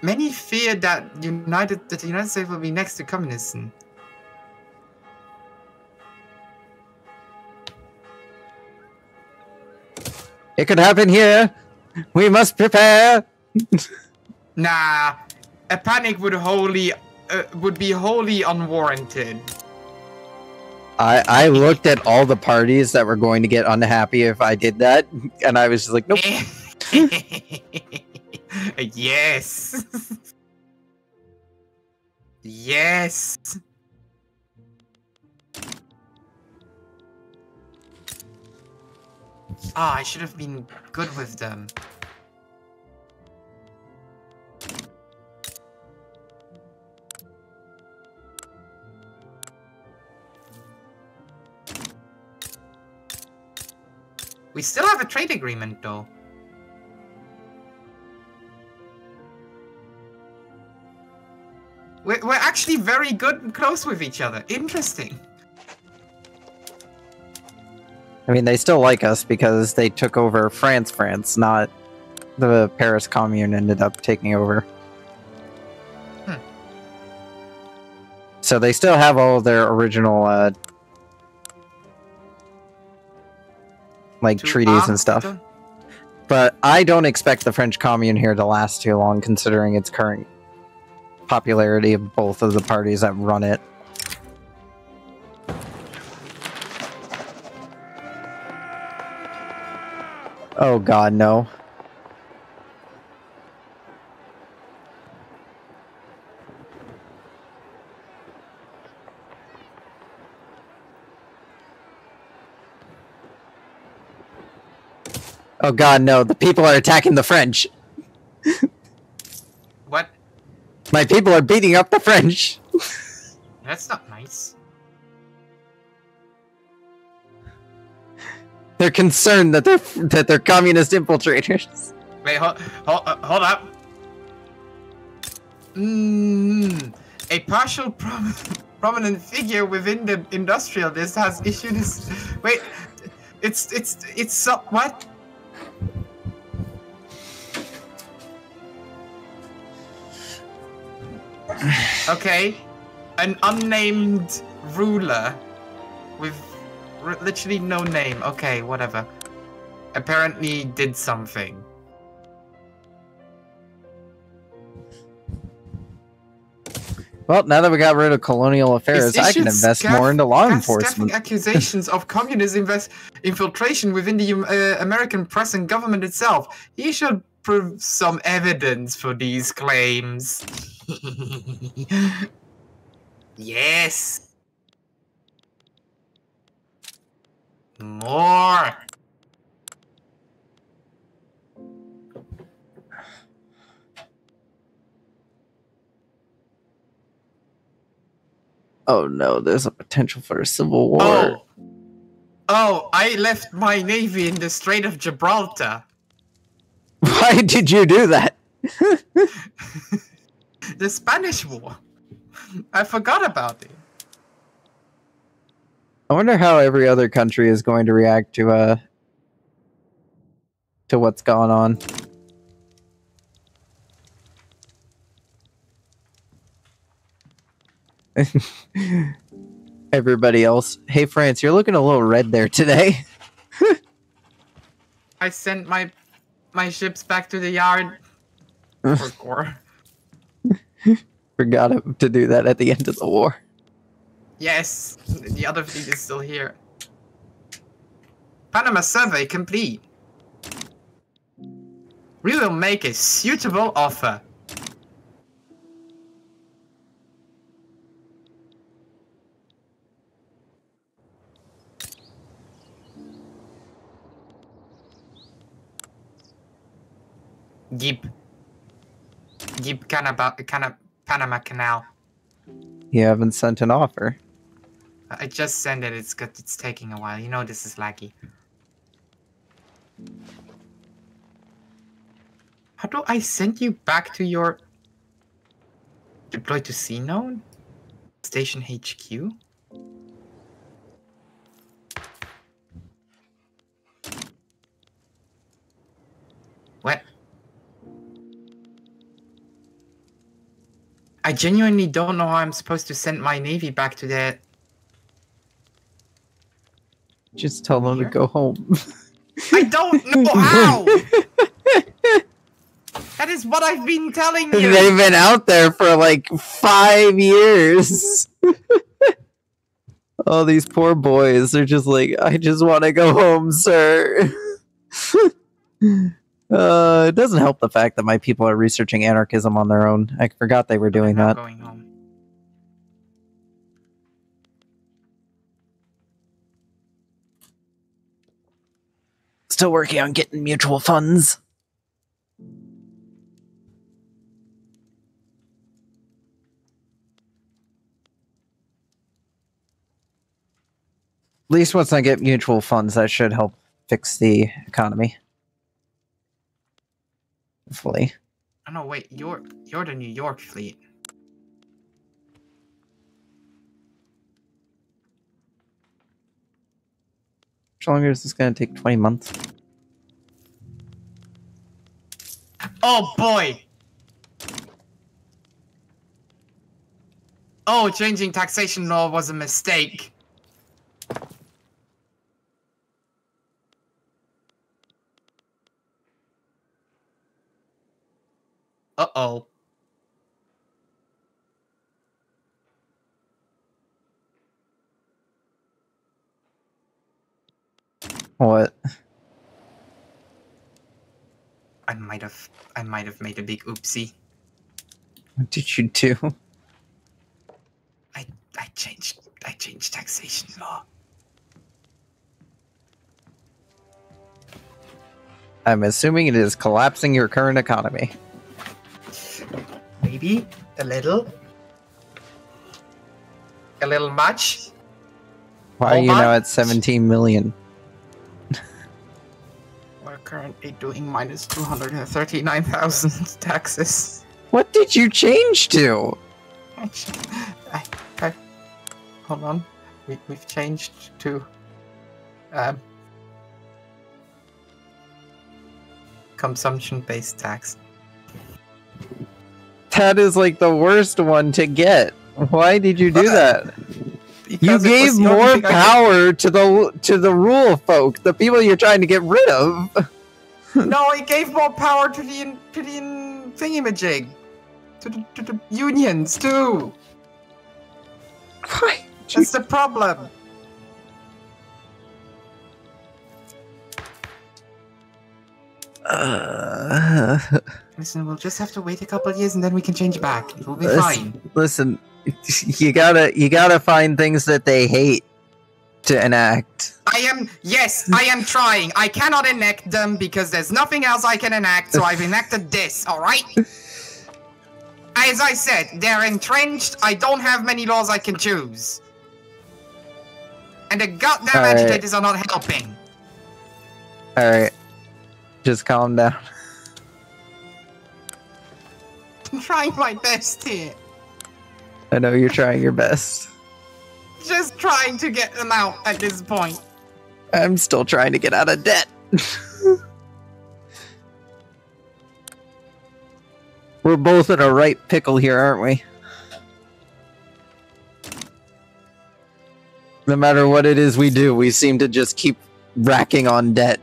Many fear that the United States will be next to communism. It could happen here. We must prepare. Nah, a panic would be wholly unwarranted. I looked at all the parties that were going to get unhappy if I did that, and I was just like, nope. Yes. Yes. Ah, I should have been good with them. We still have a trade agreement, though. We're actually very good and close with each other. Interesting. I mean, they still like us because they took over France, not the Paris Commune ended up taking over. So they still have all their original, like, treaties and stuff. But I don't expect the French Commune here to last too long, considering its current popularity of both of the parties that run it. Oh god, no. Oh god, no. The people are attacking the French. What? My people are beating up the French. That's not nice. They're concerned that they're communist infiltrators. Wait, hold up. A partial prominent figure within the industrial list has issued this. Wait, it's so what? Okay, an unnamed ruler with literally no name. Okay, whatever. Apparently did something. Well, now that we got rid of colonial affairs, I can invest more into law enforcement. Accusations of communist infiltration within the American press and government itself. He should prove some evidence for these claims. Yes. More. Oh no, there's a potential for a civil war. Oh, I left my navy in the Strait of Gibraltar. Why did you do that? The Spanish War. I forgot about it. I wonder how every other country is going to react to what's going on. Everybody else. Hey, France, you're looking a little red there today. I sent my ships back to the yard. For Forgot to do that at the end of the war. Yes, the other fleet is still here. Panama survey complete. We will make a suitable offer. Gib Panama Canal. You haven't sent an offer. I just sent it. It's good. It's taking a while. You know this is laggy. How do I send you back to your deploy to sea node? Station HQ? What? I genuinely don't know how I'm supposed to send my navy back to that. Just tell them to go home. I don't know how! That is what I've been telling you! They've been out there for like 5 years. Oh, these poor boys. They're just like, I just want to go home, sir. It doesn't help the fact that my people are researching anarchism on their own. I forgot they were doing that. Going home. Still working on getting mutual funds. At least once I get mutual funds, that should help fix the economy. Hopefully. Oh no, wait, you're the New York fleet. How long is this going to take? 20 months? Oh boy! Oh, changing taxation law was a mistake. Uh-oh. What? I might have made a big oopsie. What did you do? I changed taxation law. I'm assuming it is collapsing your current economy. Maybe a little. A little much. Why are you now at 17 million? We're currently doing minus 239,000 taxes. What did you change to? Hold on. We've changed to consumption-based tax. That is like the worst one to get. Why did you do that? You gave more power to the rule folk, the people you're trying to get rid of. No, it gave more power to the thingamajig, to the unions too. Why? That's the problem. Listen, we'll just have to wait a couple years and then we can change back. It will be fine. Listen, you gotta find things that they hate to enact. Yes, I am trying. I cannot enact them because there's nothing else I can enact, so I've enacted this, alright? As I said, they're entrenched. I don't have many laws I can choose. And the goddamn agitators are not helping. Alright. Just calm down. I'm trying my best here. I know you're trying your best. Just trying to get them out at this point. I'm still trying to get out of debt. We're both in a right pickle here, aren't we? No matter what it is we do, we seem to just keep racking on debt.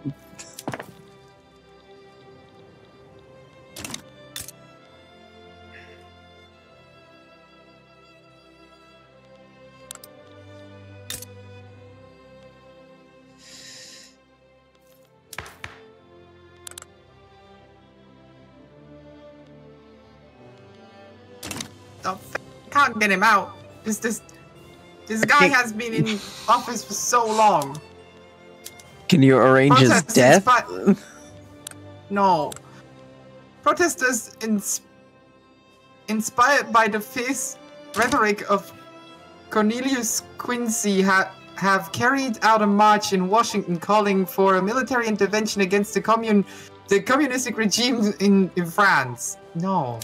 Can't get him out. This guy has been in office for so long. Can you arrange his death? No. Protesters inspired by the fierce rhetoric of Cornelius Quincy have carried out a march in Washington calling for a military intervention against the communistic regime in France. No.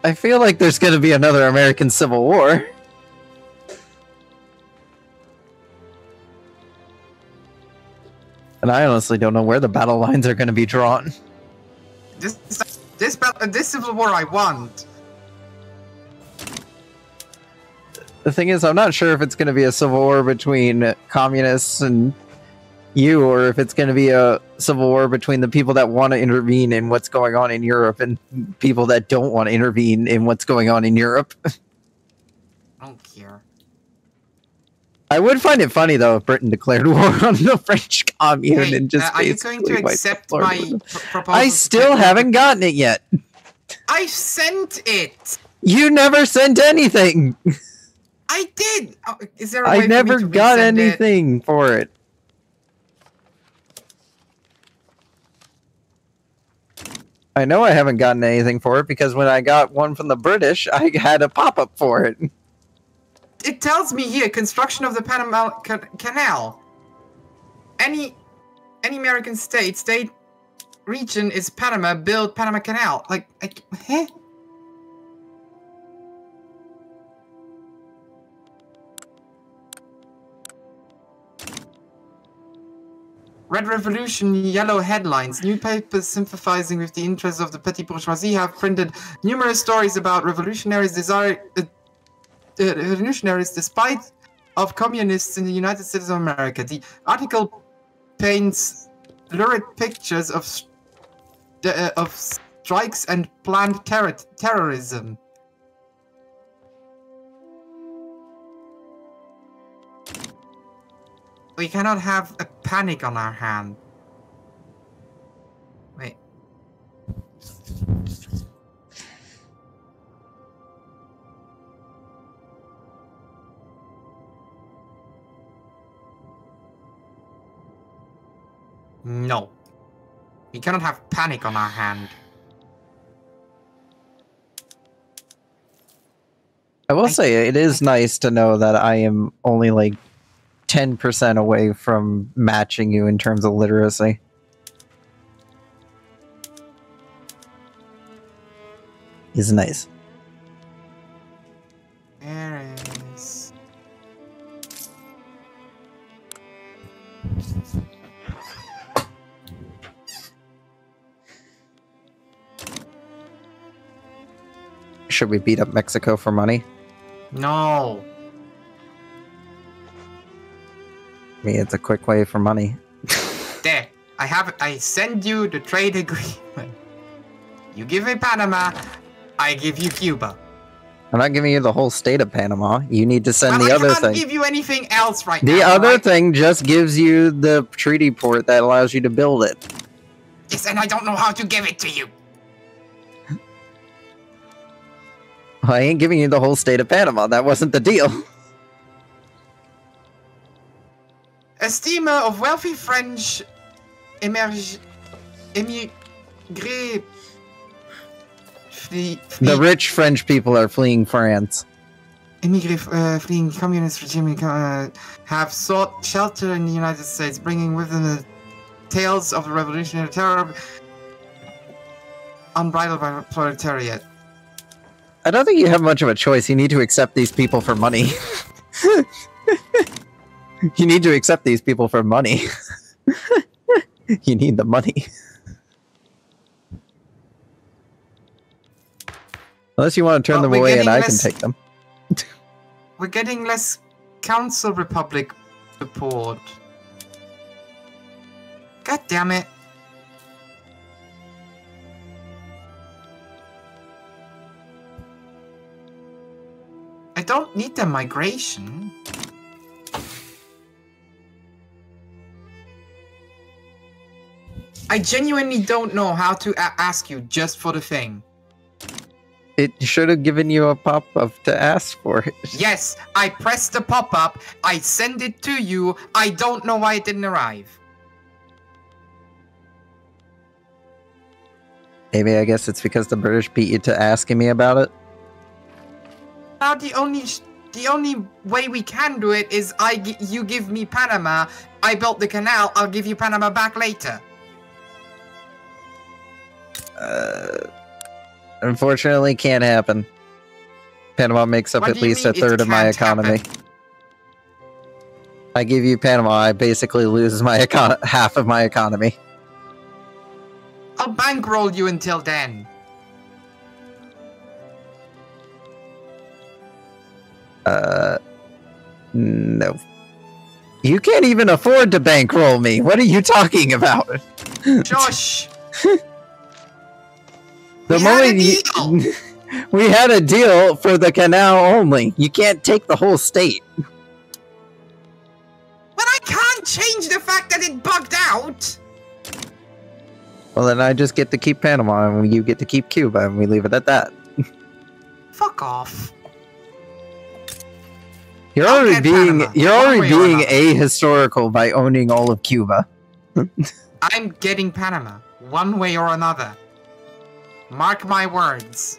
I feel like there's going to be another American Civil War. And I honestly don't know where the battle lines are going to be drawn. This Civil War I want. The thing is, I'm not sure if it's going to be a civil war between communists and you, or if it's going to be a civil war between the people that want to intervene in what's going on in Europe and people that don't want to intervene in what's going on in Europe. I don't care. I would find it funny, though, if Britain declared war on the French commune and just are you going to accept my proposal? I still haven't gotten it yet. I sent it! You never sent anything! I did! Oh, is there a way I never for me to got resend anything for it. I know I haven't gotten anything for it because when I got one from the British, I had a pop-up for it. It tells me here, construction of the Panama Canal. Any American state region is Panama, build Panama Canal. Like huh? Red Revolution, yellow headlines. Newspapers sympathizing with the interests of the petty bourgeoisie have printed numerous stories about revolutionaries despite of communists in the United States of America. The article paints lurid pictures of strikes and planned terrorism. We cannot have a panic on our hand. Wait. No. We cannot have panic on our hand. I will say, it is nice to know that I am only like 10% away from matching you in terms of literacy. Is nice. There is. Should we beat up Mexico for money? No. I mean, it's a quick way for money. There. I send you the trade agreement. You give me Panama, I give you Cuba. I'm not giving you the whole state of Panama. You need to send Well, the other I can't thing. give you anything else right now. The other right? thing just gives you the treaty port that allows you to build it. Yes, and I don't know how to give it to you. I ain't giving you the whole state of Panama. That wasn't the deal. A steamer of wealthy French immigré. The rich French people are fleeing France. Immigré fleeing communist regime have sought shelter in the United States, bringing with them the tales of the revolutionary terror, unbridled by proletariat. I don't think you have much of a choice. You need to accept these people for money. You need to accept these people for money. You need the money. Unless you want to turn them away and I can take them. We're getting less Council Republic support. God damn it. I don't need the migration. I genuinely don't know how to ask you just for the thing. It should have given you a pop-up to ask for it. Yes, I pressed the pop-up, I send it to you, I don't know why it didn't arrive. Maybe I guess it's because the British beat you to asking me about it. Now the only way we can do it is you give me Panama, I built the canal, I'll give you Panama back later. Unfortunately, can't happen. Panama makes up at least a third of my economy. I give you Panama, I basically lose my half of my economy. I'll bankroll you until then. No. You can't even afford to bankroll me. What are you talking about? Josh! The moment we had a deal for the canal only. You can't take the whole state. But I can't change the fact that it bugged out. Well, then I just get to keep Panama, and you get to keep Cuba, and we leave it at that. Fuck off. You're already being ahistorical by owning all of Cuba. I'm getting Panama, one way or another. Mark my words.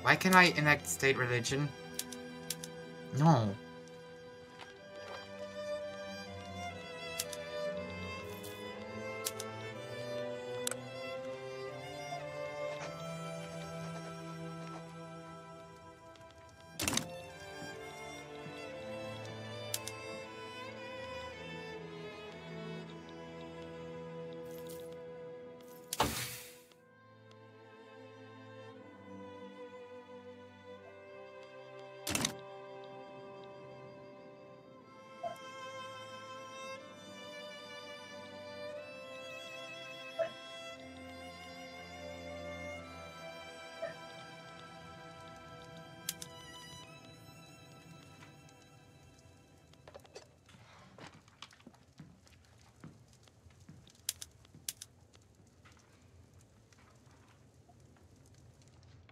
Why can I enact state religion? No.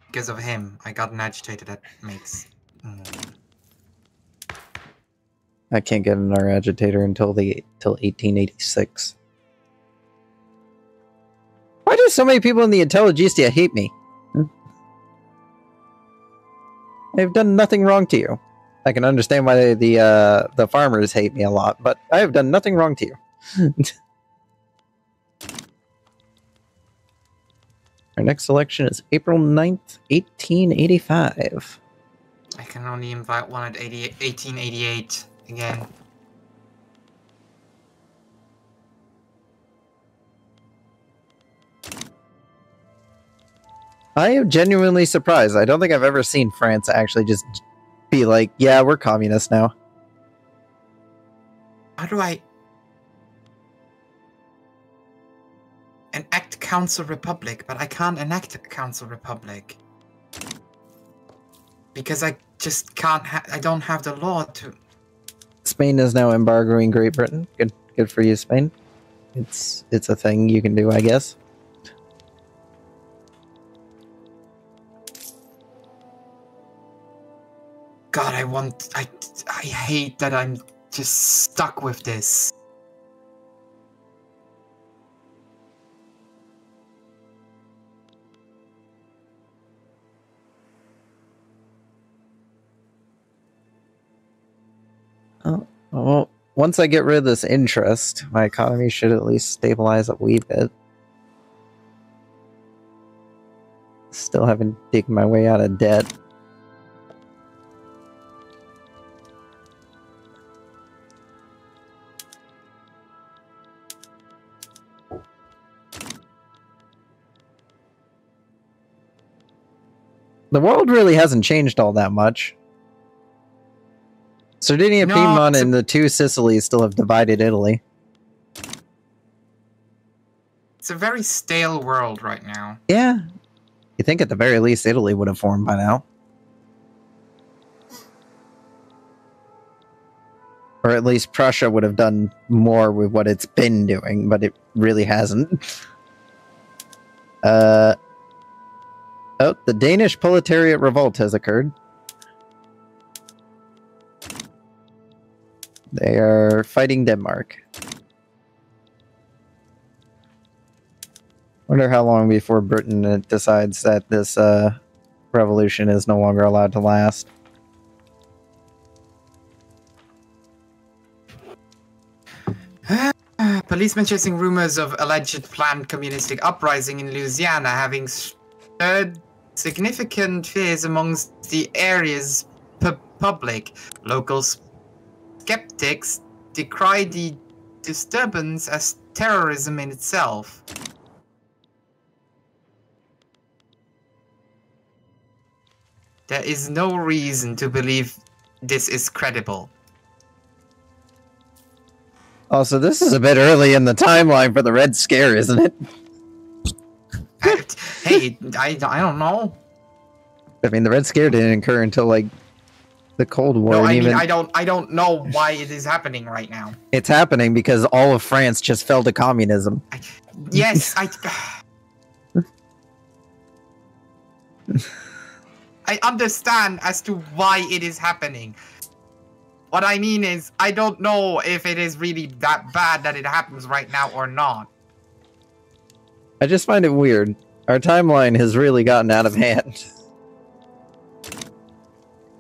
Because of him, I got an agitator that makes... I can't get another agitator until 1886. Why do so many people in the Intelligentsia hate me? I've done nothing wrong to you. I can understand why the farmers hate me a lot, but I have done nothing wrong to you. Our next election is April 9th, 1885. I can only invite one at 1888 again. I am genuinely surprised. I don't think I've ever seen France actually just be like, yeah, we're communists now. How do I enact Council Republic? But I can't enact a Council Republic. Because I just can't I don't have the law to... Spain is now embargoing Great Britain. Good for you, Spain. It's a thing you can do, I guess. God, I hate that I'm just stuck with this. Oh, well, once I get rid of this interest, my economy should at least stabilize a wee bit. Still haven't digged my way out of debt. The world really hasn't changed all that much. Sardinia, No, Piedmont, it's and the two Sicilies still have divided Italy. It's a very stale world right now. Yeah. You think at the very least Italy would have formed by now. Or at least Prussia would have done more with what it's been doing, but it really hasn't. Oh, the Danish proletariat revolt has occurred. They are fighting Denmark. Wonder how long before Britain decides that this revolution is no longer allowed to last. Policemen chasing rumors of alleged planned communistic uprising in Louisiana, having stirred significant fears amongst the area's public. Local skeptics decry the disturbance as terrorism in itself. There is no reason to believe this is credible. Also, this is a bit early in the timeline for the Red Scare, isn't it? Hey, I don't know. I mean, the Red Scare didn't occur until, like, the Cold War. No, I even... mean, I don't know why it is happening right now. It's happening because all of France just fell to communism. Yes, I understand as to why it is happening. What I mean is, I don't know if it is really that bad that it happens right now or not. I just find it weird. Our timeline has really gotten out of hand.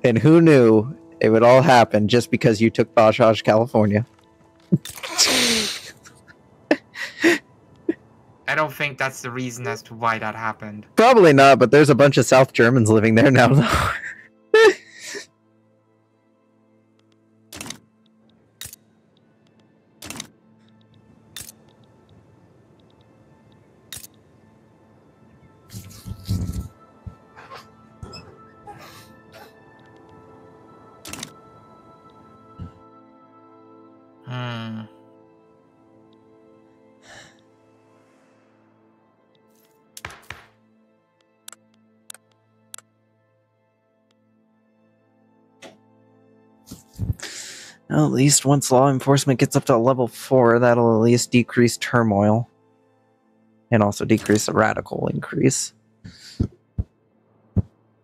And who knew it would all happen just because you took Bajaj, California? I don't think that's the reason as to why that happened. Probably not, but there's a bunch of South Germans living there now, though. Well, at least once law enforcement gets up to level 4, that'll at least decrease turmoil. And also decrease the radical increase.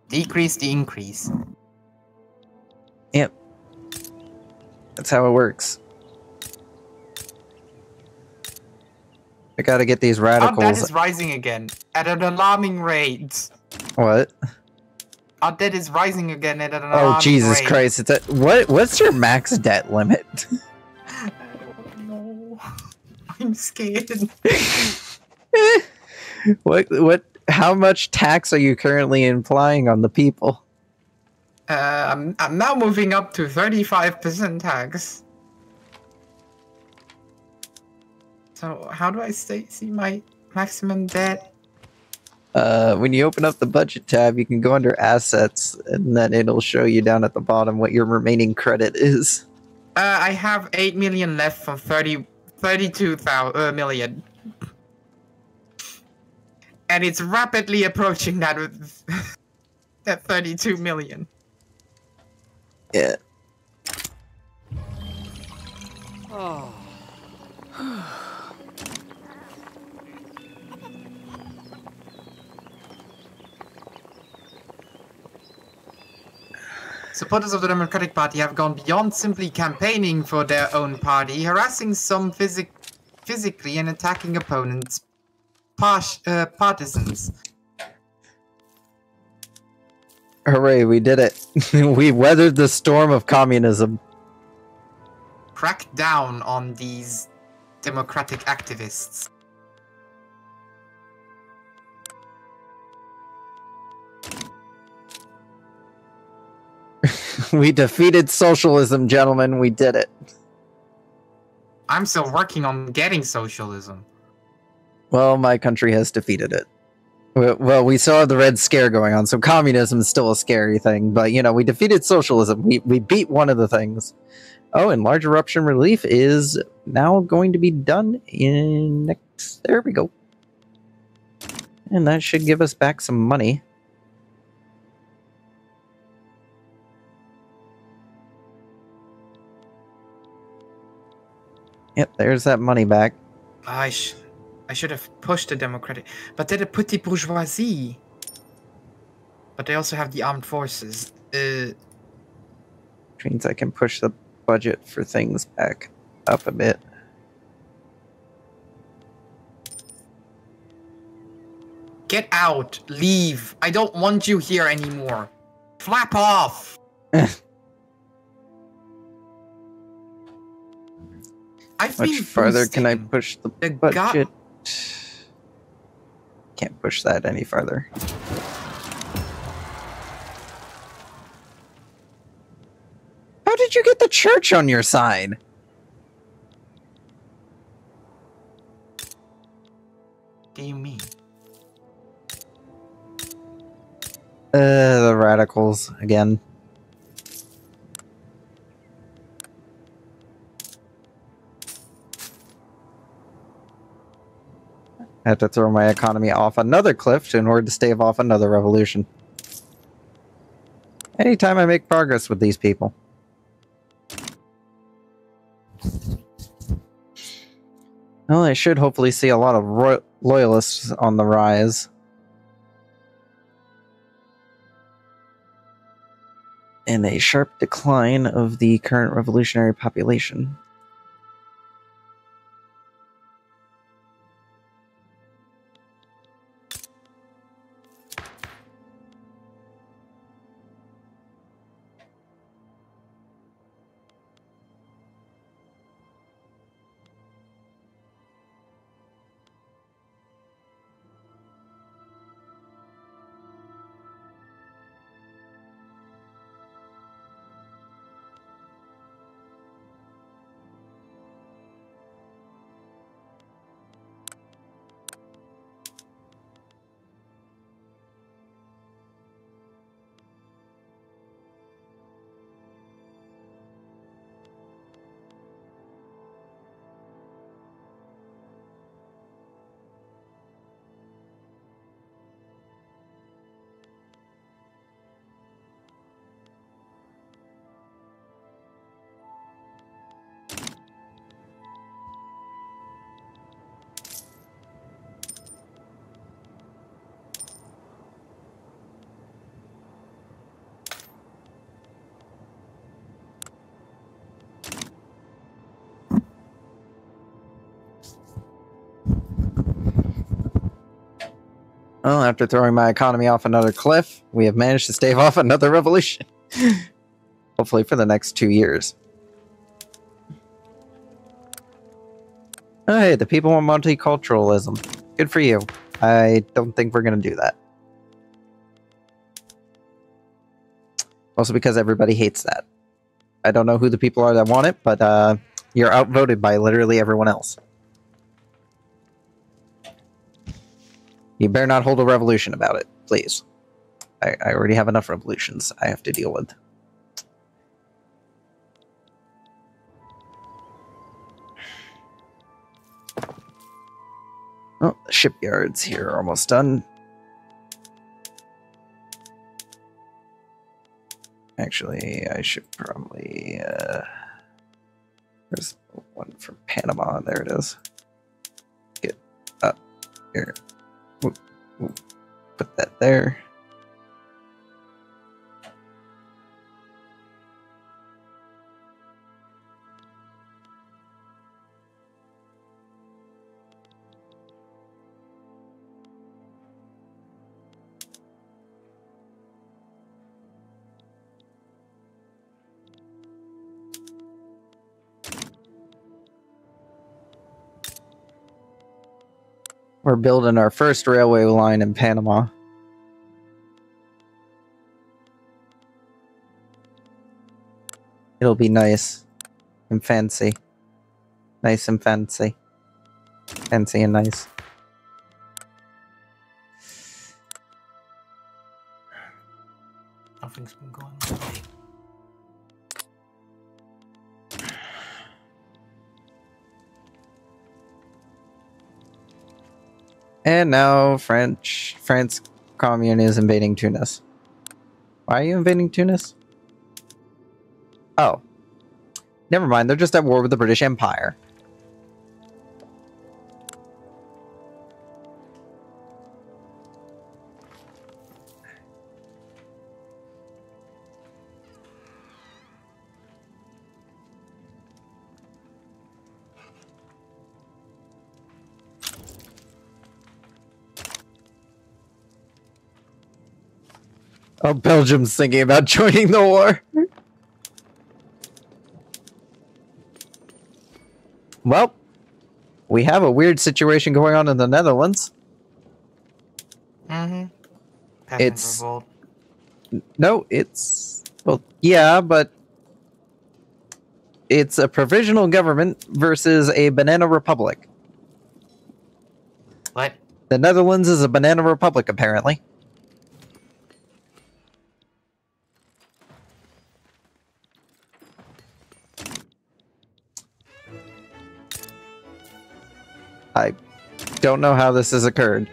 Decrease the increase. Yep. That's how it works. I gotta get these radicals. Our debt is rising again at an alarming rate. What? Our debt is rising again at an alarming rate. Oh, Jesus Christ. It's what's your max debt limit? I don't know. I'm scared. How much tax are you currently implying on the people? I'm now moving up to 35% tax. So how do I see my maximum debt? When you open up the budget tab, you can go under assets, and then it'll show you down at the bottom what your remaining credit is. I have 8 million left from 32 million. And it's rapidly approaching that with that 32 million. Yeah. Oh. Supporters of the Democratic Party have gone beyond simply campaigning for their own party, harassing some physically and attacking opponents' partisans. Hooray, we did it. We weathered the storm of communism. Crack down on these democratic activists. We defeated socialism, gentlemen. We did it. I'm still working on getting socialism. Well, my country has defeated it. Well, we still have the Red Scare going on, so communism is still a scary thing. But, you know, we defeated socialism. We beat one of the things. Oh, and large eruption relief is now going to be done in next... There we go. And that should give us back some money. Yep, there's that money back. I should have pushed the Democratic, but they're the petty bourgeoisie. But they also have the armed forces. Which means I can push the budget for things back up a bit. Get out! Leave! I don't want you here anymore. Flap off! How much farther can I push the budget? Can't push that any farther. How did you get the church on your side? What do you mean? The radicals again. I have to throw my economy off another cliff in order to stave off another revolution. Anytime I make progress with these people. Well, I should hopefully see a lot of loyalists on the rise. And a sharp decline of the current revolutionary population. Well, after throwing my economy off another cliff, we have managed to stave off another revolution. Hopefully for the next 2 years. Oh, hey, the people want multiculturalism. Good for you. I don't think we're going to do that. Also because everybody hates that. I don't know who the people are that want it, but you're outvoted by literally everyone else. You better not hold a revolution about it, please. I already have enough revolutions I have to deal with. Oh, the shipyards here are almost done. Actually, I should probably... there's one from Panama. There it is. Get up here. Whoop, whoop. Put that there. We're building our first railway line in Panama. It'll be nice and fancy. Nice and fancy. Fancy and nice. Nothing's been going on. And now France commune is invading Tunis. Why are you invading Tunis? Oh. Never mind, they're just at war with the British Empire. Oh, Belgium's thinking about joining the war. Well, we have a weird situation going on in the Netherlands. Mm-hmm. It's... revolt. No, it's... Well, yeah, but... It's a provisional government versus a banana republic. What? The Netherlands is a banana republic, apparently. I don't know how this has occurred.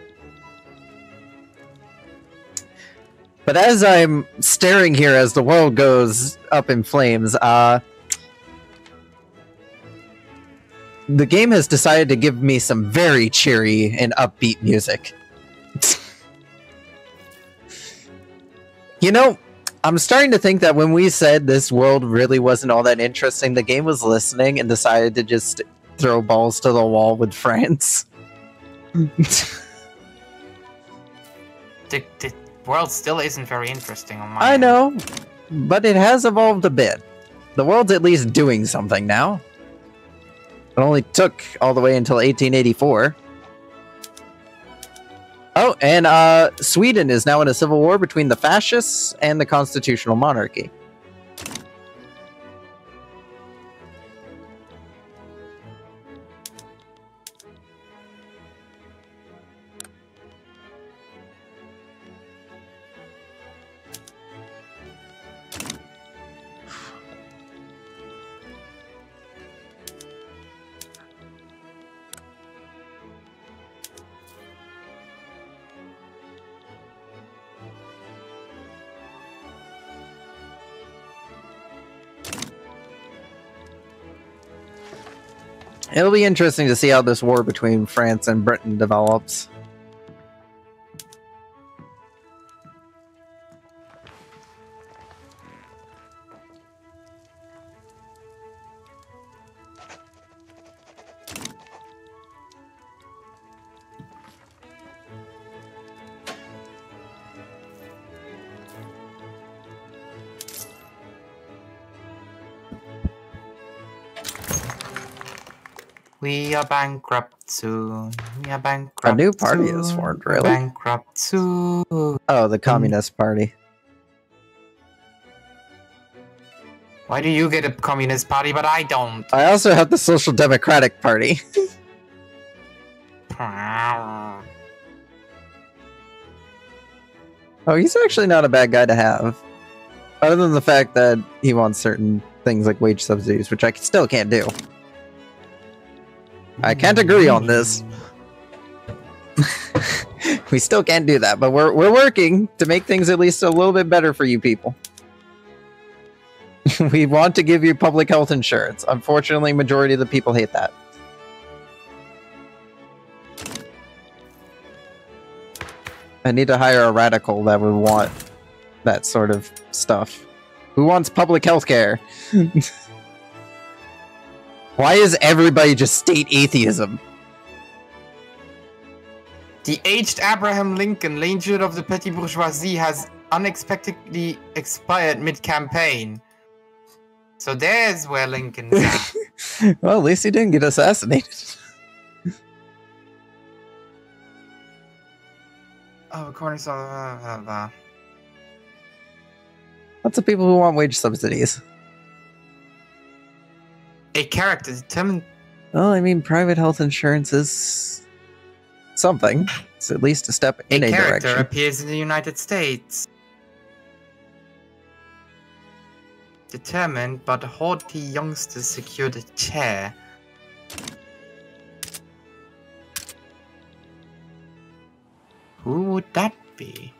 But as I'm staring here as the world goes up in flames, the game has decided to give me some very cheery and upbeat music. You know, I'm starting to think that when we said this world really wasn't all that interesting, the game was listening and decided to just throw balls to the wall with France. The world still isn't very interesting on my I end. know, but it has evolved a bit. The world's at least doing something now. It only took all the way until 1884. Oh, and Sweden is now in a civil war between the fascists and the constitutional monarchy. It'll be interesting to see how this war between France and Britain develops. We are bankrupt soon. We are bankrupt. A new party soon. is formed, We're really? bankrupt soon. Oh, the Communist Party. Why do you get a communist party, but I don't? I also have the Social Democratic Party. Oh, he's actually not a bad guy to have. Other than the fact that he wants certain things like wage subsidies, which I still can't do. I can't agree on this. We still can't do that, but we're working to make things at least a little bit better for you people. We want to give you public health insurance. Unfortunately, majority of the people hate that. I need to hire a radical that would want that sort of stuff. Who wants public health care? Why is everybody just state atheism? The aged Abraham Lincoln, leader of the petty bourgeoisie, has unexpectedly expired mid-campaign. So there's where Lincoln's at. Well, at least he didn't get assassinated. Oh, of course. Lots of people who want wage subsidies. A character determined. Well, I mean, private health insurance is something. It's at least a step in a character direction. appears in the United States. Determined, but haughty youngsters secured a chair. Who would that be?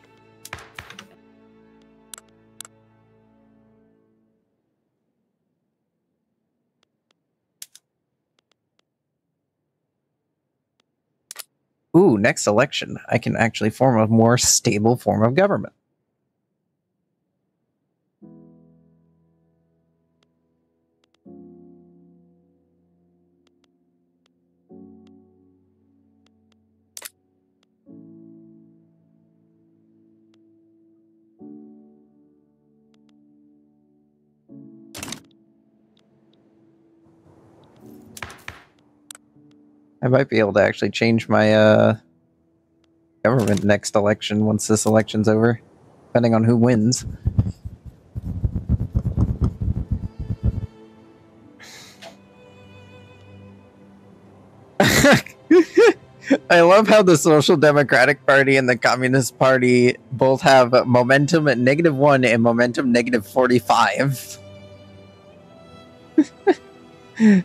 Ooh, next election, I can actually form a more stable form of government. I might be able to actually change my government next election once this election's over, depending on who wins. I love how the Social Democratic Party and the Communist Party both have momentum at -1 and momentum -45.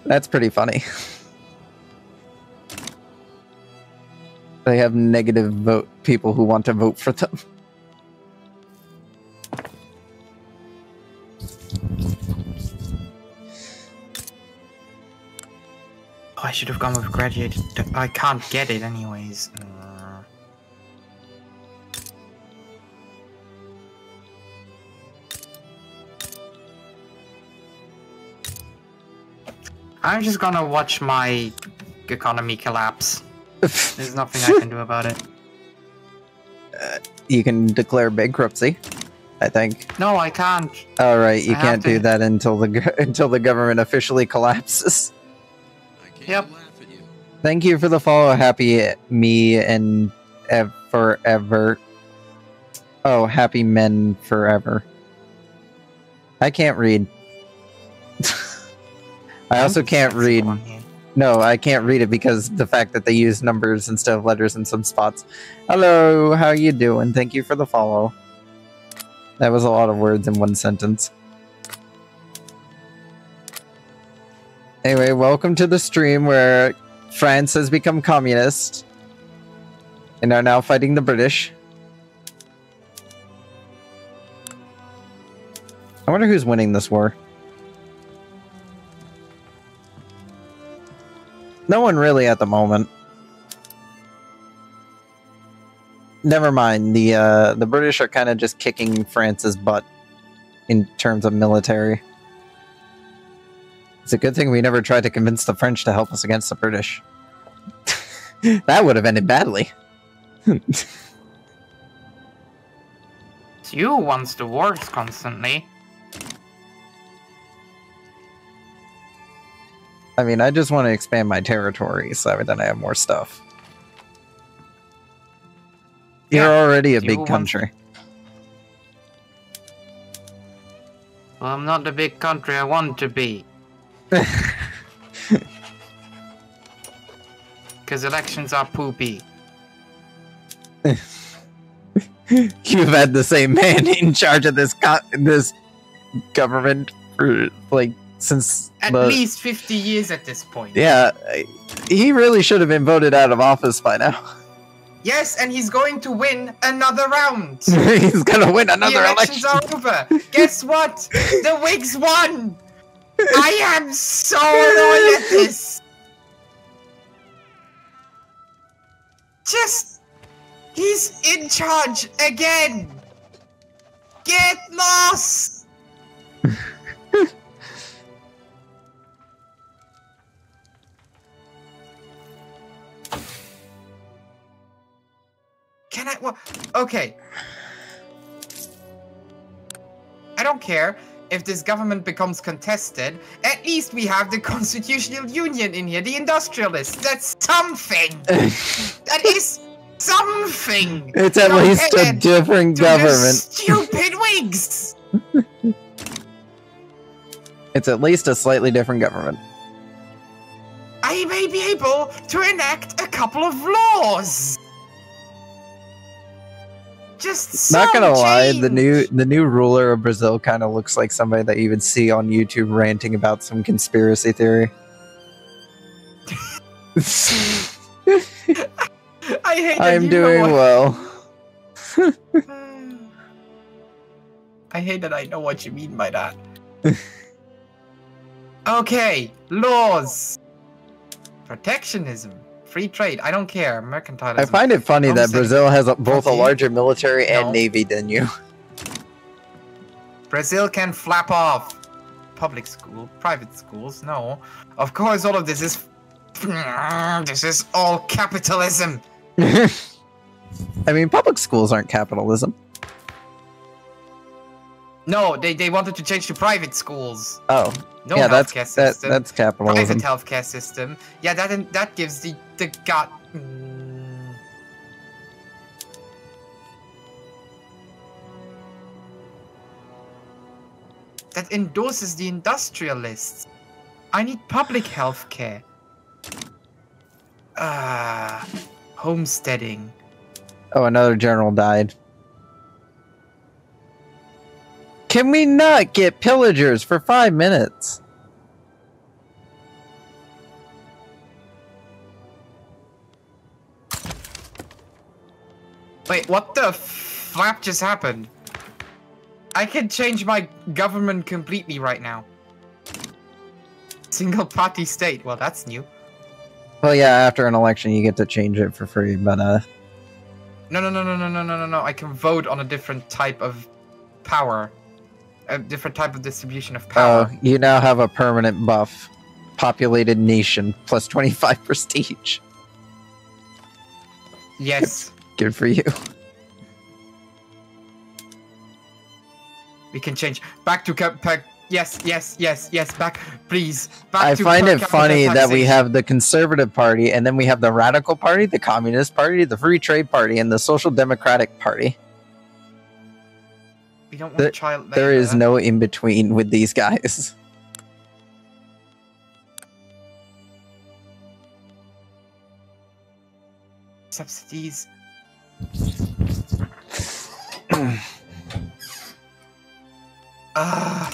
That's pretty funny. They have negative vote people who want to vote for them. Oh, I should have gone with graduated. I can't get it anyways. I'm just gonna watch my economy collapse. There's nothing I can do about it. You can declare bankruptcy, I think. No, I can't. All right, you I can't have do to- that until the government officially collapses. Yep. Thank you for the follow, Happy Me and forever. Oh, Happy Men Forever. I can't read. I also can't read. No, I can't read it because the fact that they use numbers instead of letters in some spots. Hello, how you doing? Thank you for the follow. That was a lot of words in one sentence. Anyway, welcome to the stream where France has become communist and are now fighting the British. I wonder who's winning this war. No one really at the moment. Never mind. The British are kind of just kicking France's butt in terms of military. It's a good thing we never tried to convince the French to help us against the British. That would have ended badly. It's you who wants the wars constantly. I mean, I just want to expand my territory so then I have more stuff. You're Yeah, already a you big want- country. Well, I'm not the big country I want to be. Because elections are poopy. You've had the same man in charge of this government for like since At least 50 years at this point. Yeah, he really should have been voted out of office by now. Yes, and he's going to win another round. He's gonna win another the elections election. are over. Guess what? The Whigs won. I am so annoyed at this. Just, he's in charge again. Get lost. Can I? Well, okay. I don't care if this government becomes contested. At least we have the Constitutional Union in here, the industrialists. That's something. That is something. It's at least a different government. Stupid Whigs. It's at least a slightly different government. I may be able to enact a couple of laws. Just Not gonna lie, change. the new ruler of Brazil kind of looks like somebody that you would see on YouTube ranting about some conspiracy theory. I hate that I'm doing well. I hate that I know what you mean by that. Okay, laws. Protectionism. Free trade. I don't care. Mercantilism. I find it funny that Brazil has both a Okay. larger military and No. navy than you. Brazil can flap off. Public school, private schools, no. Of course, all of this is... This is all capitalism. I mean, public schools aren't capitalism. No, they wanted to change to private schools. Oh, No yeah, healthcare system. that's capitalism. Private healthcare system. Yeah, that gives the god. That endorses the industrialists. I need public healthcare. Homesteading. Oh, another general died. Can we not get pillagers for 5 minutes? Wait, what the flap just happened? I can change my government completely right now. Single party state. Well, that's new. Well, yeah, after an election you get to change it for free, but No. I can vote on a different type of power. A different type of distribution of power. oh, you now have a permanent buff. Populated nation plus 25 prestige. Yes. Good for you. We can change back to yes, back, please. Back I to find it per funny capita that we taxation. have the Conservative Party, and then we have the Radical Party, the Communist Party, the Free Trade Party, and the Social Democratic Party. We don't want child There is labor. no in-between with these guys. Subsidies. Ah.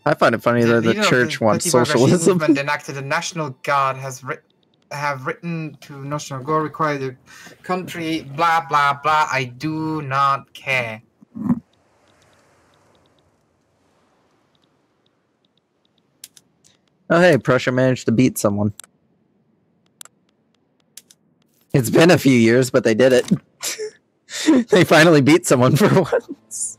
I find it funny that the leader of church wants Petit Bourgeoisie socialism. movement enacted a national guard have written to national guard require the country blah blah blah. I do not care. Oh, hey, Prussia managed to beat someone. It's been a few years, but they did it. They finally beat someone for once.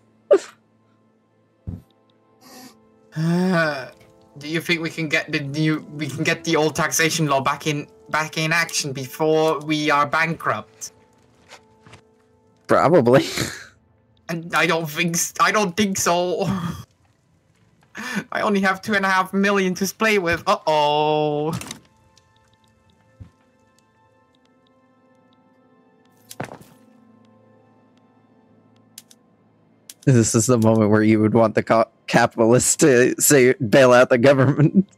Do you think we can get the old taxation law back in action before we are bankrupt? Probably. And I don't think so. I only have 2.5 million to play with. Uh-oh. This is the moment where you would want the capitalists to say bail out the government.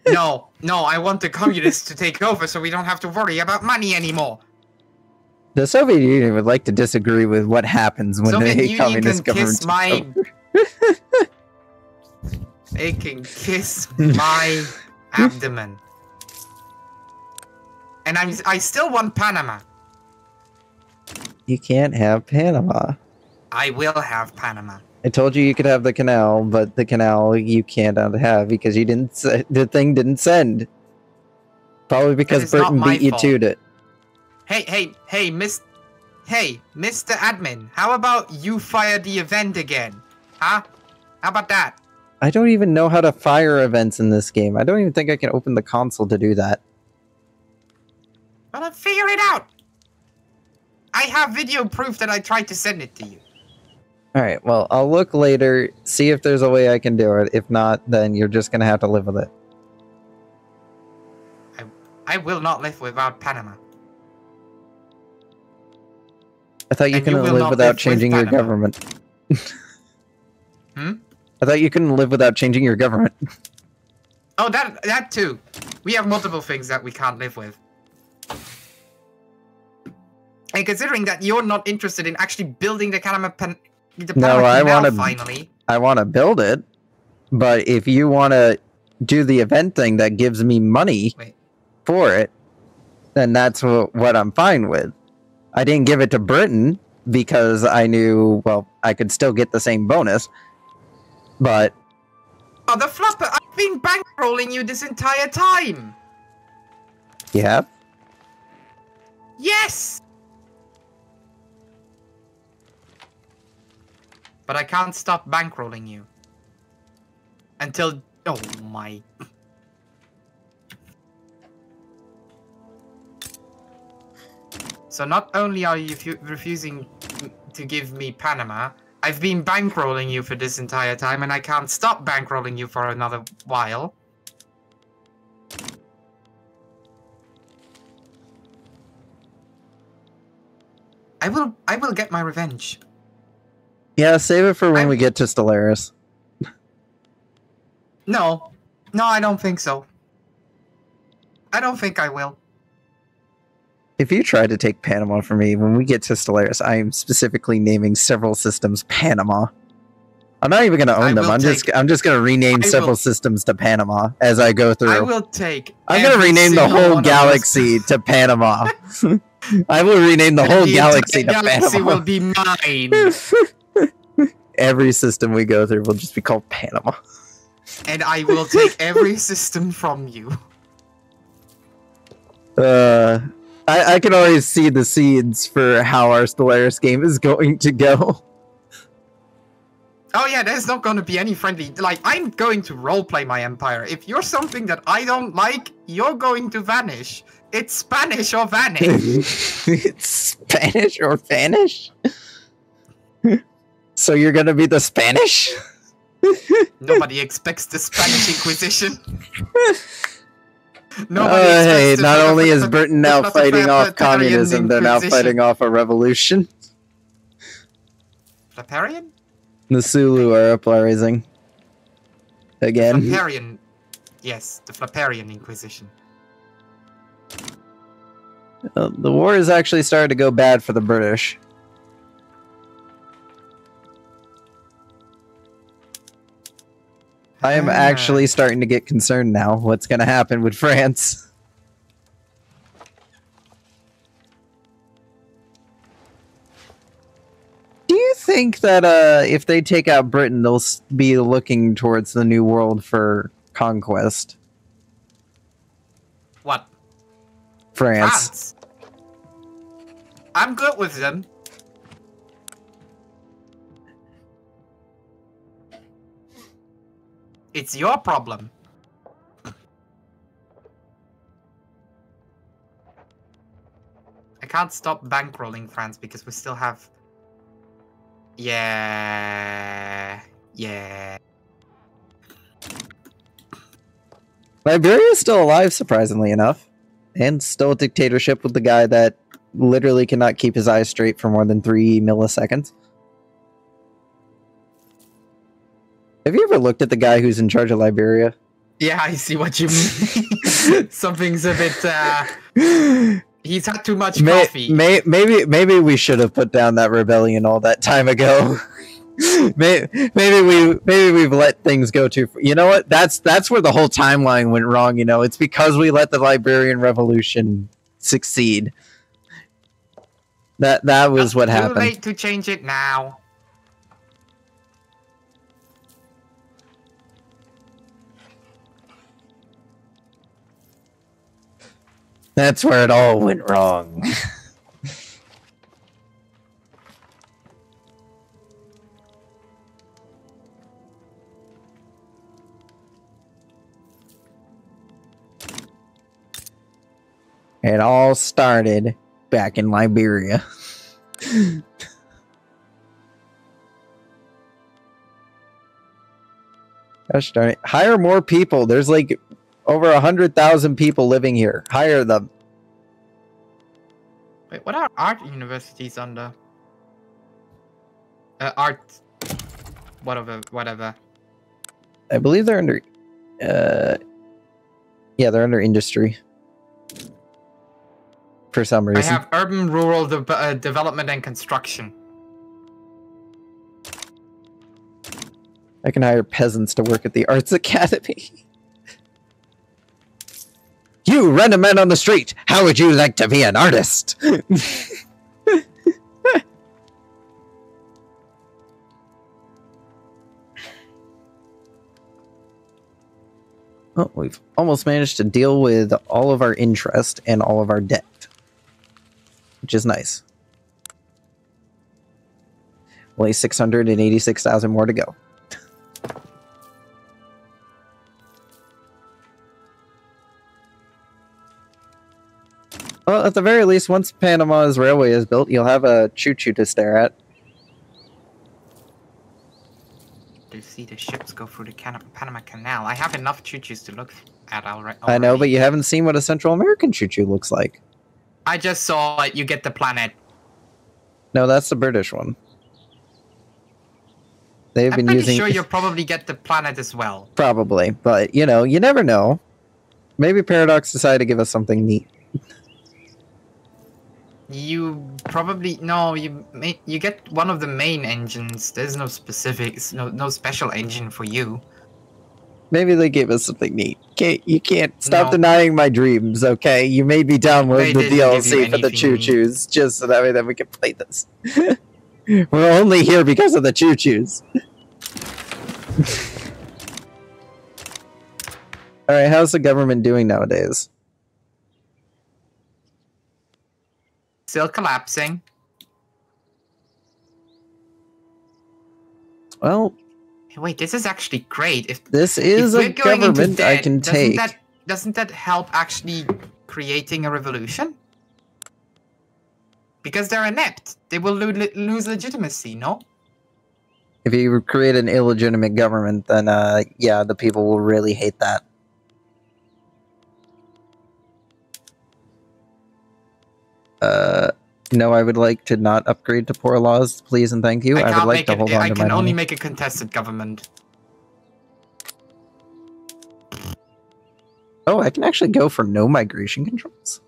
No, I want the communists to take over so we don't have to worry about money anymore. The Soviet Union would like to disagree with what happens when Soviet the Union communist can government kiss my... They can kiss my abdomen. And I still want Panama. You can't have Panama. I will have Panama. I told you could have the canal, but the canal you can't have because you didn't. The thing didn't send. Probably because Britain beat you to it. Hey, Mr. Admin, how about you fire the event again? Huh? How about that? I don't even know how to fire events in this game. I don't even think I can open the console to do that. Well, then figure it out. I have video proof that I tried to send it to you. Alright, well, I'll look later, see if there's a way I can do it. If not, then you're just gonna have to live with it. I will not live without Panama. I thought you couldn't live without changing your government. Hmm? I thought you couldn't live without changing your government. Oh, that too. We have multiple things that we can't live with. And considering that you're not interested in actually building the Panama Canal finally. I want to build it, but if you want to do the event thing that gives me money for it, then that's what I'm fine with. I didn't give it to Britain because I knew, well, I could still get the same bonus, but... Oh, the flopper! I've been bankrolling you this entire time! You have? Yes! But I can't stop bankrolling you. Until... Oh my... So not only are you refusing to give me Panama, I've been bankrolling you for this entire time and I can't stop bankrolling you for another while. I will get my revenge. Yeah, save it for when we get to Stellaris. No, I don't think so. I don't think I will. If you try to take Panama from me, when we get to Stellaris, I am specifically naming several systems Panama. I'm not even going to own them. I'm just going to rename several systems to Panama as I go through. I will take. I'm going to rename the whole galaxy to Panama. I will rename the whole galaxy to Panama. The galaxy will be mine. Every system we go through will just be called Panama. And I will take every system from you. I can always see the seeds for how our Stellaris game is going to go. Oh yeah, there's not going to be any friendly... Like, I'm going to roleplay my empire. If you're something that I don't like, you're going to vanish. It's Spanish or vanish. It's Spanish or vanish? So you're going to be the Spanish? Nobody expects the Spanish Inquisition. Hey, not only is Britain now fighting off communism, they're now fighting off a revolution. Flapparian? The Sulu are uprising. Again. Flapparian. Yes, the Flapparian Inquisition. The war is actually starting to go bad for the British. I am actually starting to get concerned now. What's going to happen with France? Do you think that if they take out Britain, they'll be looking towards the New World for conquest? What? France. I'm good with them. It's your problem. I can't stop bankrolling France because we still have... Yeah. Liberia is still alive, surprisingly enough. And still a dictatorship with the guy that literally cannot keep his eyes straight for more than 3 milliseconds. Have you ever looked at the guy who's in charge of Liberia? Yeah, I see what you mean. Something's a bit, he's had too much coffee. Maybe we should have put down that rebellion all that time ago. maybe we've let things go too far. You know what? That's where the whole timeline went wrong, you know. It's because we let the Liberian Revolution succeed. That was what happened. Too late to change it now. That's where it all went wrong. It all started back in Liberia. Gosh darn it. Hire more people. There's like over 100,000 people living here. Hire them. Wait, what are art universities under? Art... Whatever. I believe they're under... yeah, they're under industry. For some reason. I have urban rural development and construction. I can hire peasants to work at the Arts Academy. You random man on the street, how would you like to be an artist? Oh, we've almost managed to deal with all of our interest and all of our debt. Which is nice. Only 686,000 more to go. Well, at the very least, once Panama's railway is built, you'll have a choo-choo to stare at. To see the ships go through the Panama Canal. I have enough choo-choos to look at already. I know, but you haven't seen what a Central American choo-choo looks like. I just saw it. You get the planet. No, that's the British one. They've been using... I'm pretty sure you'll probably get the planet as well. Probably, but, you know, you never know. Maybe Paradox decided to give us something neat. You probably... No, you get one of the main engines. There's no specifics, no special engine for you. Maybe they gave us something neat. You can't stop denying my dreams, okay? You made me download the DLC for the choo-choos just so that way that we can play this. We're only here because of the choo-choos. Alright, how's the government doing nowadays? Still collapsing. Well... Wait, this is actually great. If this is a government I can take. Doesn't that help actually creating a revolution? Because they're inept. They will lose legitimacy, no? If you create an illegitimate government, then yeah, the people will really hate that. No, I would like to not upgrade to poor laws, please and thank you. I would like to hold on to my money. I can only make a contested government. Oh, I can actually go for no migration controls.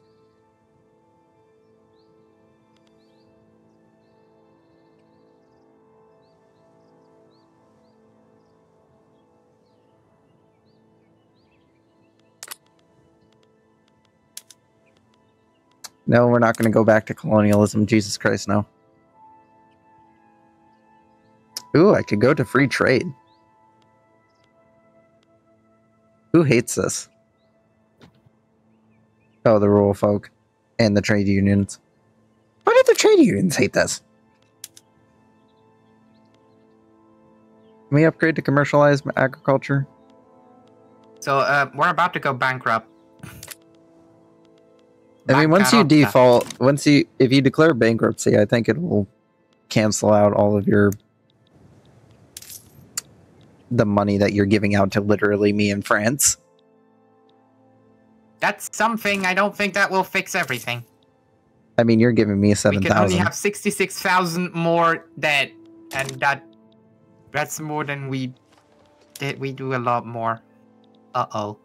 No, we're not going to go back to colonialism. Jesus Christ, no. Ooh, I could go to free trade. Who hates this? Oh, the rural folk. And the trade unions. Why did the trade unions hate this? Can we upgrade to commercialized agriculture? So, we're about to go bankrupt. I mean, once you default, if you declare bankruptcy, I think it will cancel out all of the money that you're giving out to literally me in France. That's something. I don't think that will fix everything. I mean, you're giving me 7,000. We can only have 66,000 more debt, and that's more than we We do a lot more. Uh-oh.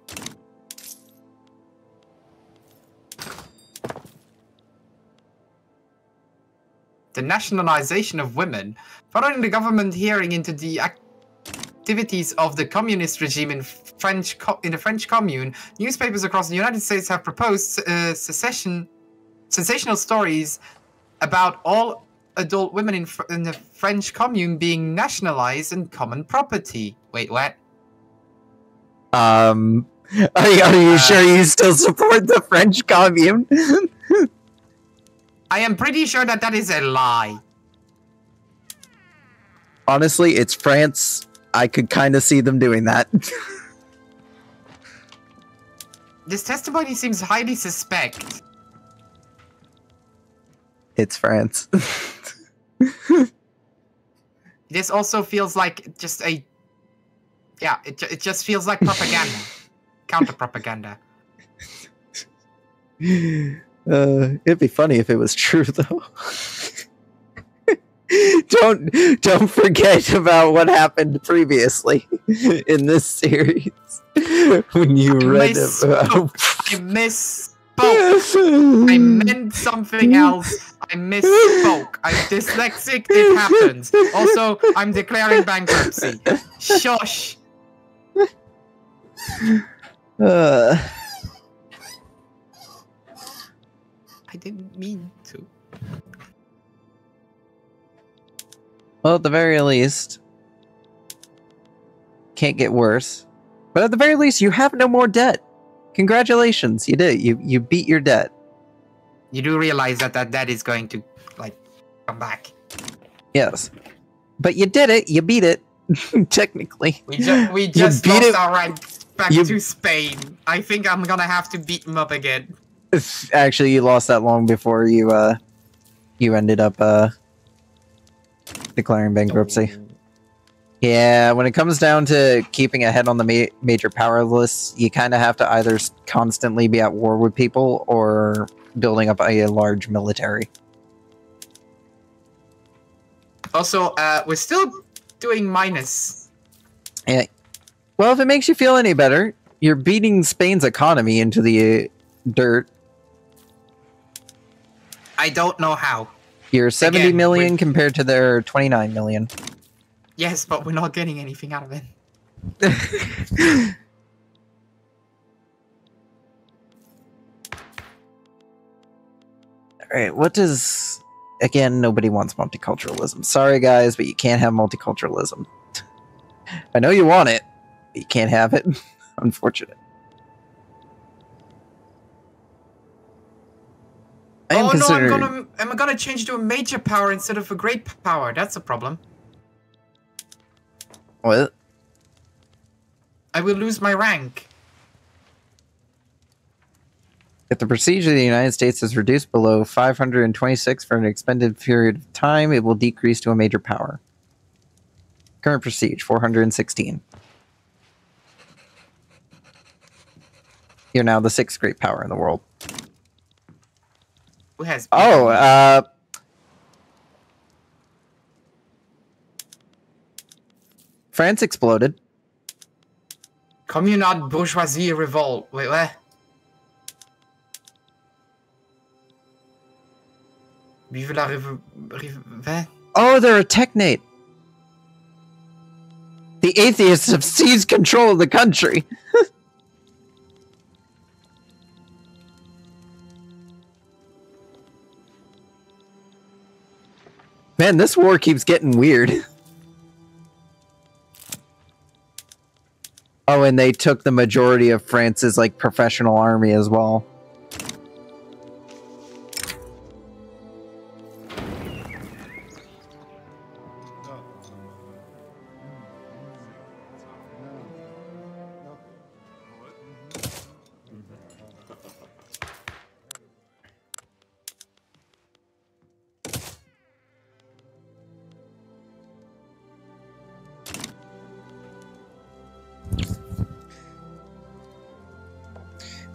The nationalization of women. Following the government hearing into the activities of the communist regime in the French Commune, newspapers across the United States have proposed sensational stories about all adult women in the French Commune being nationalized and common property. Wait, what? Are you sure you still support the French Commune? I am pretty sure that is a lie. Honestly, it's France. I could kind of see them doing that. This testimony seems highly suspect. It's France. This also feels like just a... Yeah, it just feels like propaganda. Counter-propaganda. It'd be funny if it was true, though. Don't forget about what happened previously in this series when you read about. I misspoke. I meant something else. I misspoke. I'm dyslexic. It happens. Also, I'm declaring bankruptcy. Shush. I didn't mean to. Well, at the very least, can't get worse. But at the very least, you have no more debt. Congratulations, you did. You beat your debt. You do realize that debt is going to, like, come back. Yes, but you did it. You beat it. Technically, we just lost our rights back to Spain. I think I'm gonna have to beat them up again. Actually, you lost that long before you ended up declaring bankruptcy. Yeah, when it comes down to keeping ahead on the major power list, you kind of have to either constantly be at war with people or building up a large military. Also, we're still doing minus. Yeah. Well, if it makes you feel any better, you're beating Spain's economy into the dirt. I don't know how. You're 70 million compared to their 29 million. Yes, but we're not getting anything out of it. Alright, what does... Again, nobody wants multiculturalism. Sorry, guys, but you can't have multiculturalism. I know you want it, but you can't have it. Unfortunate. Oh no, I'm gonna change to a major power instead of a great power. That's a problem. What? I will lose my rank. If the prestige of the United States is reduced below 526 for an extended period of time, it will decrease to a major power. Current prestige, 416. You're now the 6th great power in the world. Who has... France exploded. Communard bourgeoisie revolt. Wait, what? Vive la Oh, they're a technate. The atheists have seized control of the country. Man, this war keeps getting weird. Oh, and they took the majority of France's, like, professional army as well.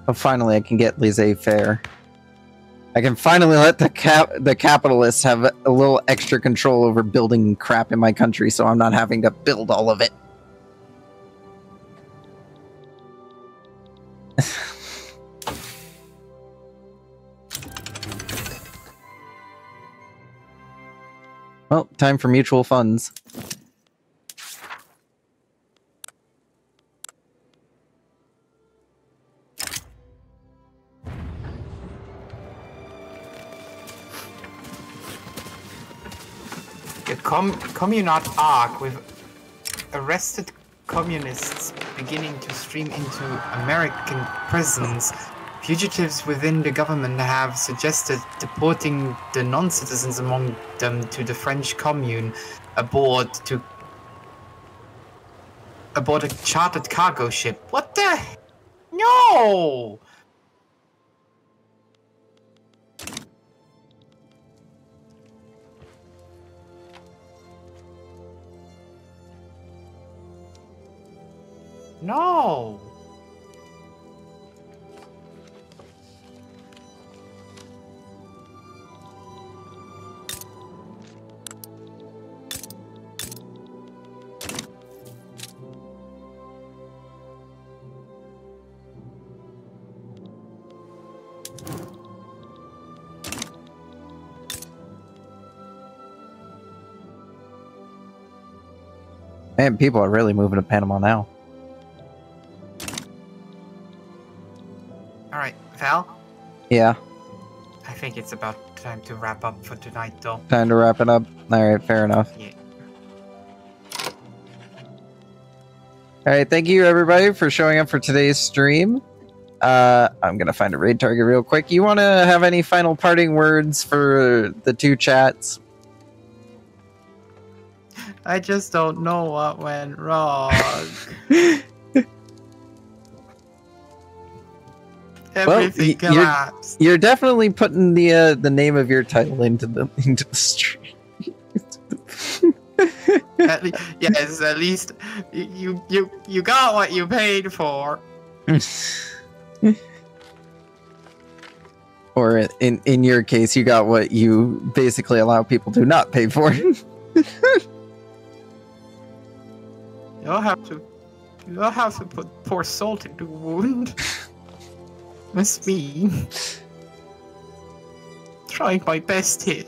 Oh, finally, I can get laissez-faire. I can finally let the capitalists have a little extra control over building crap in my country, so I'm not having to build all of it. Well, time for mutual funds. The Communard arc with arrested communists beginning to stream into American prisons. Fugitives within the government have suggested deporting the non-citizens among them to the French Commune aboard a chartered cargo ship. What the? No! No! Man, people are really moving to Panama now. Alright, Val? Yeah, I think it's about time to wrap up for tonight, though. time to wrap it up. Alright, fair enough. Yeah. Alright, thank you everybody for showing up for today's stream. I'm gonna find a raid target real quick. You want to have any final parting words for the two chats? I just don't know what went wrong. Everything collapsed. You're definitely putting the name of your title into the stream. Yes, at least you got what you paid for. Or in your case, you got what you basically allow people to not pay for. You'll have to put pour salt into the wound. That's me. Trying my best here.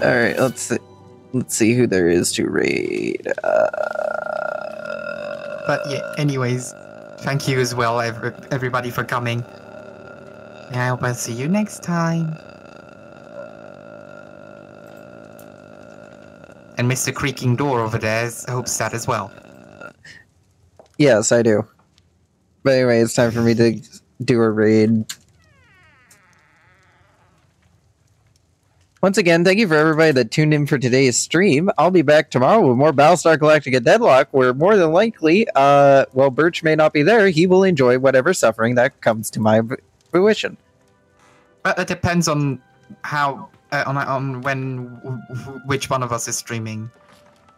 All right, let's see who there is to raid. But yeah, anyways, thank you as well, everybody, for coming. And I hope I'll see you next time. And Mr. Creaking Door over there hopes that as well. Yes, I do. But anyway, it's time for me to do a raid. Once again, thank you for everybody that tuned in for today's stream. I'll be back tomorrow with more Battlestar Galactica Deadlock, where more than likely, while Birch may not be there, he will enjoy whatever suffering that comes to my fruition. But it depends on how, on when, which one of us is streaming.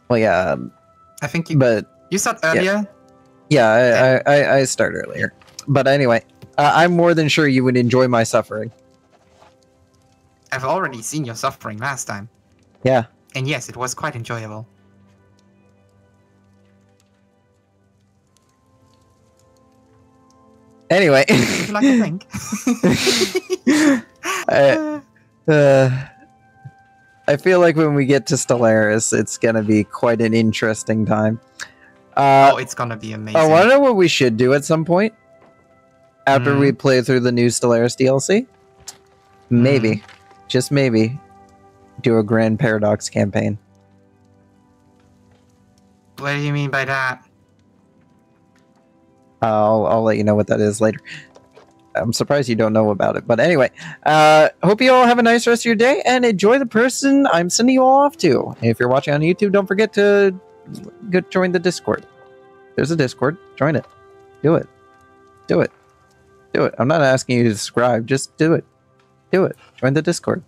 Well, yeah. I think you start earlier? Yeah, I start earlier. But anyway, I'm more than sure you would enjoy my suffering. I've already seen your suffering last time. Yeah. And yes, it was quite enjoyable. Anyway. Would you like to think? I feel like when we get to Stellaris, it's going to be quite an interesting time. Oh, it's going to be amazing. I want to know what we should do at some point. After we play through the new Stellaris DLC. Maybe. Just maybe. Do a Grand Paradox campaign. What do you mean by that? I'll let you know what that is later. I'm surprised you don't know about it. But anyway, hope you all have a nice rest of your day and enjoy the person I'm sending you all off to. If you're watching on YouTube, don't forget to join the Discord. There's a Discord. Join it. Do it. Do it. Do it. I'm not asking you to subscribe. Just do it. Do it. Join the Discord.